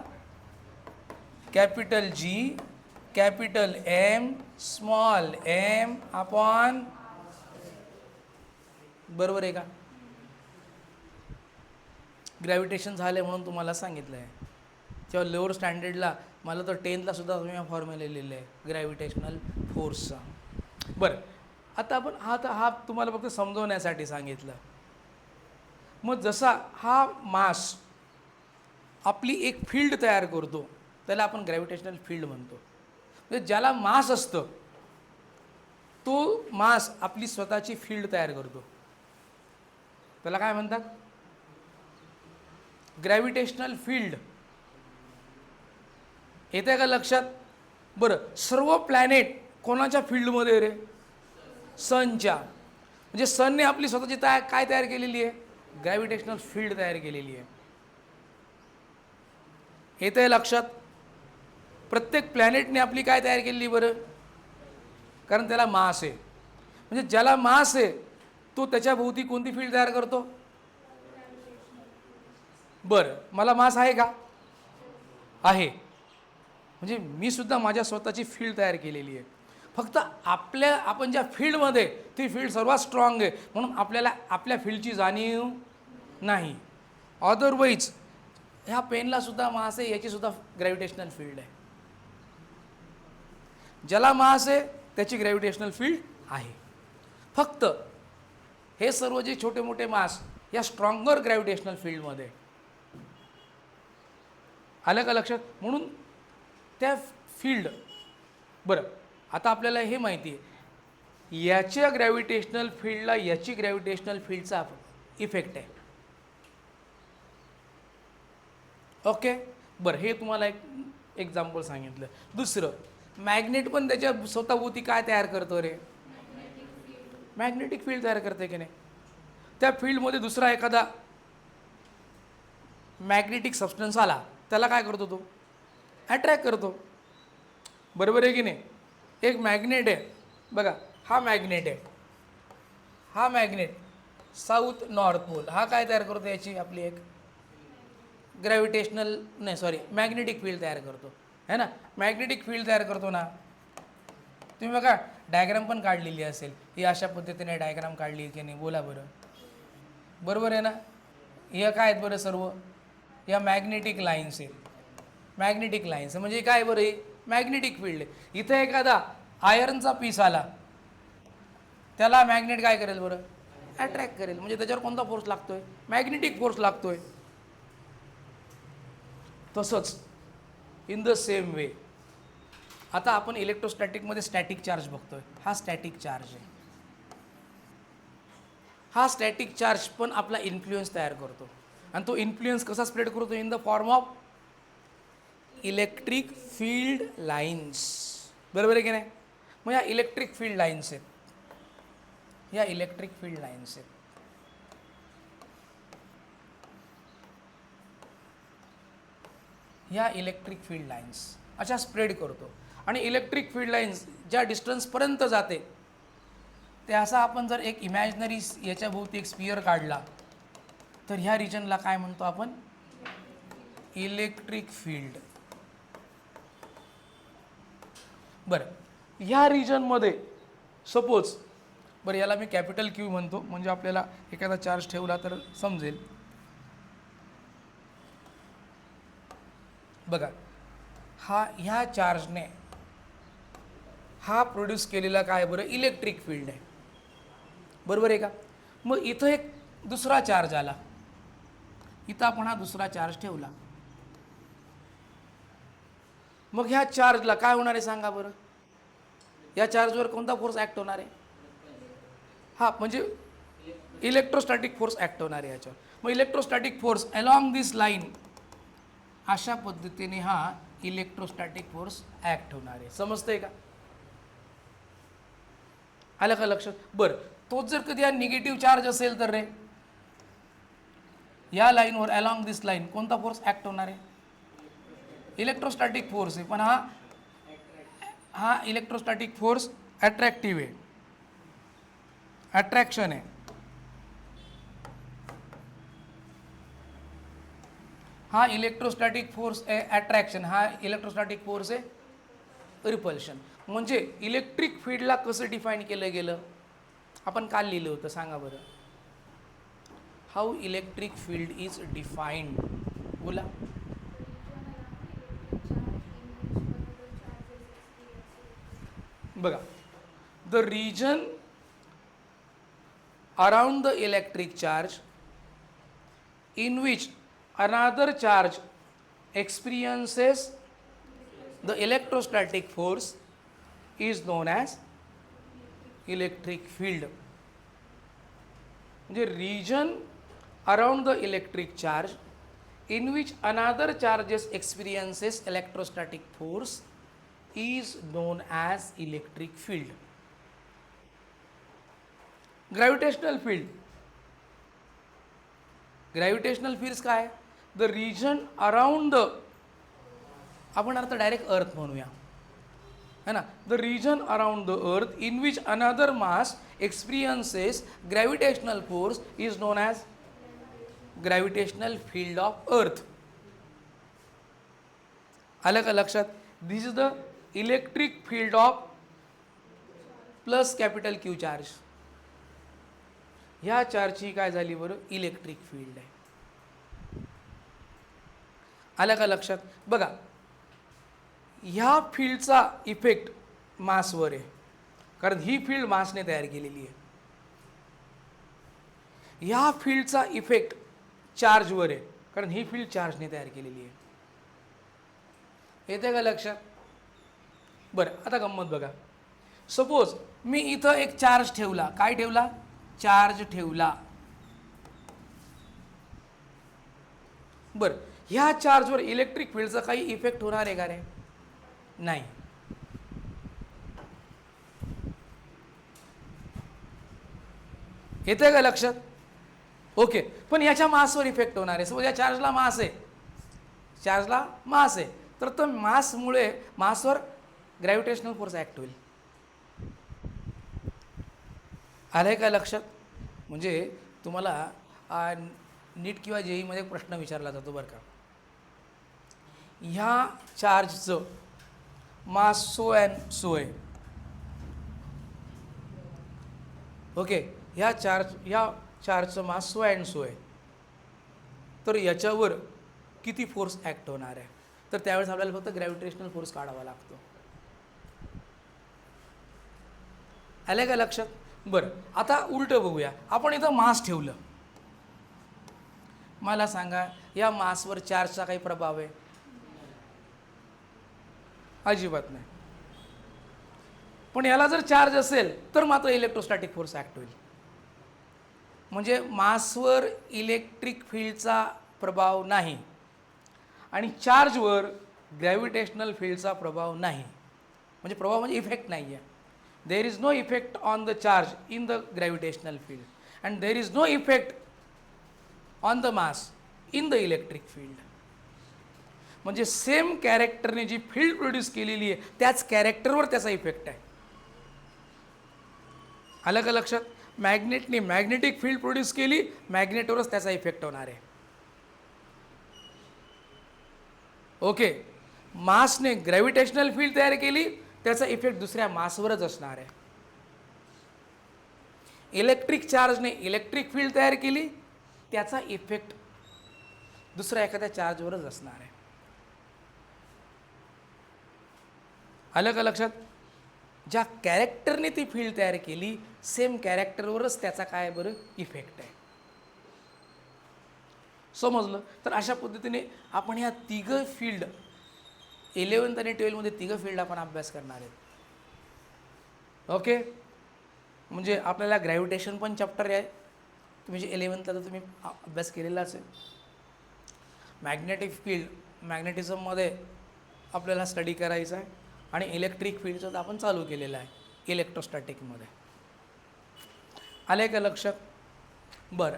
Capital G capital M small M upon, बरोबर आहे का? ग्रॅव्हिटेशन झाले म्हणून तुम्हाला सांगितलं आहे. तेव्हा लोअर स्टँडर्डला मला तर 10th सुद्धा तुम्ही फॉर्म्युला लिहिलेलं आहे ग्रॅव्हिटेशनल फोर्सचा. बरं, आता आपण हा तुम्हाला फक्त समजवण्यासाठी सांगितलं. मग जसा हा मास आपली एक फील्ड तयार करतो त्याला आपण ग्रॅव्हिटेशनल फील्ड म्हणतो. म्हणजे ज्याला मास असतं तो मास आपली स्वतःची फील्ड तयार करतो, त्याला काय म्हणतात? Gravitational field. येते का लक्षात? बरं, सर्व प्लॅनेट कोणाच्या फील्डमध्ये रे? सनच्या. म्हणजे सनने आपली स्वतःची काय तयार केलेली आहे? ग्रॅव्हिटेशनल फील्ड तयार केलेली आहे. येते लक्षात? प्रत्येक प्लॅनेटने आपली काय तयार केलेली बरं? कारण त्याला मास आहे. म्हणजे ज्याला मास आहे तो त्याच्या भोवती कोणती फील्ड तयार करतो? बरं, मला मास आहे का? आहे. म्हणजे मी सुद्धा माझ्या स्वतःची फील्ड तयार केलेली आहे. फक्त आपण ज्या फील्डमध्ये, ती फील्ड सर्वात स्ट्रॉंग आहे म्हणून आपल्याला आपल्या फील्डची जाणीव नाही. अदरवाईज ह्या पेनला सुद्धा मास आहे, याची सुद्धा ग्रॅव्हिटेशनल फील्ड आहे. ज्याला मास आहे त्याची ग्रॅव्हिटेशनल फील्ड आहे. फक्त हे सर्व जे छोटे मोठे मास या स्ट्रॉंगर ग्रॅव्हिटेशनल फील्डमध्ये. आलं का लक्षात? म्हणून त्या फील्ड. बरं, आता आपल्याला हे माहिती आहे याच्या ग्रॅव्हिटेशनल फील्डला याची ग्रॅव्हिटेशनल फील्डचा इफेक्ट आहे. ओके, बरं, हे तुम्हाला एक एक्झाम्पल सांगितलं. दुसरं, मॅग्नेट पण त्याच्या स्वतःभोवती काय तयार करतो रे? मॅग्नेटिक फील्ड तयार करते की नाही? त्या फील्डमध्ये दुसरा एखादा मॅग्नेटिक सबस्टन्स आला त्याला काय करतो तो? अट्रॅक्ट करतो. बरोबर आहे की नाही? एक मॅग्नेट आहे बघा, हा मॅग्नेट आहे, हा मॅग्नेट साऊथ नॉर्थ पोल हा काय तयार करतो? याची आपली एक ग्रॅव्हिटेशनल मॅग्नेटिक फील्ड तयार करतो, है ना? मॅग्नेटिक फील्ड तयार करतो ना. तुम्ही बघा डायग्राम पण काढलेली असेल, ही अशा पद्धतीने डायग्राम काढली की नाही? बोला बरं. बरोबर आहे ना? हे काय आहेत बरं? सर्व या मॅग्नेटिक लाईन्स आहेत. मॅग्नेटिक लाईन्स म्हणजे काय बरं? ही मॅग्नेटिक फील्ड आहे. इथं एखादा आयर्नचा पीस आला त्याला मॅग्नेट काय करेल बरं? अट्रॅक्ट करेल. म्हणजे त्याच्यावर कोणता फोर्स लागतोय? मॅग्नेटिक फोर्स लागतोय. तसंच इन द सेम वे आता आपण इलेक्ट्रोस्टॅटिकमध्ये स्टॅटिक चार्ज बघतोय. हा स्टॅटिक चार्ज आहे. हा स्टॅटिक चार्ज पण आपला इन्फ्लुएन्स तयार करतो आणि तो इन्फ्लुएन्स कसा स्प्रेड करतो? In the form of electric field lines. बरोबर आहे की नाही? मग या इलेक्ट्रिक फील्ड लाईन्स आहेत, या इलेक्ट्रिक फील्ड लाईन्स आहेत. ह्या इलेक्ट्रिक फील्ड लाईन्स अशा स्प्रेड करतो आणि इलेक्ट्रिक फील्ड लाईन्स ज्या डिस्टन्सपर्यंत जाते ते असा आपण जर एक इमॅजिनरी याच्या भोवती एक स्पियर काढला तर ह्या रिजनला काय म्हणतो आपण? Electric field. बरं, ह्या रिजनमध्ये सपोज, बरं याला मी कॅपिटल क्यू म्हणतो म्हणजे आपल्याला एखादा चार्ज ठेवला तर समजेल. बघा, ह्या चार्जने हा प्रोड्यूस केलेला काय बरं? इलेक्ट्रिक फील्ड आहे. बरोबर आहे का? मग इथं एक दुसरा चार्ज आला, इथं आपण हा दुसरा चार्ज ठेवला. मग ह्या चार्जला काय होणार आहे सांगा बरं? या चार्जवर कोणता फोर्स ॲक्ट होणार आहे? हा म्हणजे इलेक्ट्रोस्टॅटिक फोर्स ॲक्ट होणार आहे याच्यावर. मग इलेक्ट्रोस्टॅटिक फोर्स अलॉंग दिस लाईन अशा पद्धतीने हा इलेक्ट्रोस्टॅटिक फोर्स ॲक्ट होणार आहे. समजतंय का? आलं का लक्षात? बरं, तोच जर कधी हा निगेटिव्ह चार्ज असेल तर रे, या लाईनवर अलॉंग दिस लाईन कोणता फोर्स ॲक्ट होणार आहे? इलेक्ट्रोस्टॅटिक फोर्स आहे, पण हा इलेक्ट्रोस्टॅटिक फोर्स अट्रॅक्टिव्ह आहे, अट्रॅक्शन आहे. हा इलेक्ट्रोस्टॅटिक फोर्स आहे अट्रॅक्शन, हा इलेक्ट्रोस्टॅटिक फोर्स आहे रिपल्शन. म्हणजे इलेक्ट्रिक फील्डला कसं डिफाईन केलं गेलं? आपण काल लिहिलं होतं, सांगा बरं. How electric field is defined? बोला. बघा, the region around the electric charge in which another charge experiences the electrostatic force is known as electric field. म्हणजे region around the electric charge in which another charges experiences electrostatic force is known as electric field. Gravitational field. Gravitational fields काय? द रिजन अराउंड द, आपण आता डायरेक्ट अर्थ म्हणूया है ना, the region around the earth in which another mass experiences gravitational force is known as gravitational field of earth. आलं का लक्षात? This is the electric field of plus capital Q charge. ह्या चार्जची काय झाली बरं? इलेक्ट्रिक फील्ड आहे. आलं का लक्षात? बघा, ह्या फील्डचा इफेक्ट मासवर आहे, कारण ही फील्ड मासने तयार केलेली आहे. ह्या फील्डचा इफेक्ट चार्जवर आहे, कारण ही फील्ड चार्जने तयार केलेली आहे. येते का लक्षात? बरं, आता गंमत बघा. सपोज मी इथं एक चार्ज ठेवला. काय ठेवला? चार्ज ठेवला. बरं, ह्या चार्जवर इलेक्ट्रिक फील्डचा काही इफेक्ट होणार आहे का रे? नाही. येते का लक्षात? ओके, पण याच्या मासवर इफेक्ट होणार आहे. सपोज या चार्जला मास आहे, चार्जला मास आहे, तर तो मासमुळे मासवर ग्रॅव्हिटेशनल फोर्स ॲक्ट होईल. आलं आहे का लक्षात? म्हणजे तुम्हाला नीट किंवा जेईमध्ये प्रश्न विचारला जातो बरं का. ह्या चार्जचं मास सो अँड सो आहे. ओके, ह्या चार्जचं मास सो अँड सो आहे, तर याच्यावर किती फोर्स ॲक्ट होणार आहे? तर त्यावेळेस आपल्याला फक्त ग्रॅव्हिटेशनल फोर्स काढावा लागतो. आलं का लक्षात? बरं, आता उलटं बघूया. आपण इथं मास ठेवलं. मला सांगा, या मासवर चार्जचा काही प्रभाव आहे? अजिबात नाही. पण याला जर चार्ज असेल तर मात्र इलेक्ट्रोस्टॅटिक फोर्स ॲक्ट होईल. म्हणजे मासवर इलेक्ट्रिक फील्डचा प्रभाव नाही आणि चार्जवर ग्रॅव्हिटेशनल फील्डचा प्रभाव नाही. म्हणजे प्रभाव म्हणजे इफेक्ट नाही आहे. there is no effect on the charge in the gravitational field and there is no effect on the mass in the electric field. म्हणजे सेम कॅरेक्टरने जी फील्ड प्रोड्यूस केलेली आहे त्याच कॅरेक्टरवर त्याचा इफेक्ट आहे. आलं का लक्षात? मॅग्नेटने मॅग्नेटिक फील्ड प्रोड्यूस केली, मॅग्नेटवरच त्याचा इफेक्ट होणार आहे. ओके, मासने ग्रॅव्हिटेशनल फील्ड तयार केली, त्याचा इफेक्ट दुसऱ्या मासवरच असणार आहे. इलेक्ट्रिक चार्जने इलेक्ट्रिक फील्ड तयार केली, त्याचा इफेक्ट दुसऱ्या एखाद्या चार्जवरच असणार आहे. आलं का लक्षात? ज्या कॅरेक्टरने ती फील्ड तयार केली, सेम कॅरेक्टरवरच त्याचा काय बरं इफेक्ट आहे. समजलं? तर अशा पद्धतीने आपण ह्या तिघं फील्ड 11th आणि 12मध्ये तिघं फील्ड आपण अभ्यास करणार आहेत. ओके, म्हणजे आपल्याला ग्रॅव्हिटेशन पण चॅप्टर आहे, तुम्ही जे 11thला तर तुम्ही अभ्यास केलेलाच आहे. मॅग्नेटिक फील्ड, मॅग्नेटिझममध्ये आपल्याला स्टडी करायचं आहे आणि इलेक्ट्रिक फील्डचं तर आपण चालू केलेलं आहे इलेक्ट्रोस्टॅटिकमध्ये. आलं का लक्षात? बरं,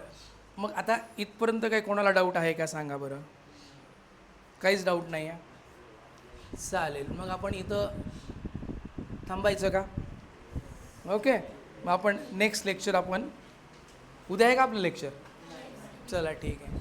मग आता इथपर्यंत काही कोणाला डाऊट आहे का सांगा बरं? काहीच डाऊट नाही आहे? चालेल, मग आपण इथं थांबायचं का? ओके, मग आपण नेक्स्ट लेक्चर आपण उद्या आहे का आपलं लेक्चर? चला ठीक आहे.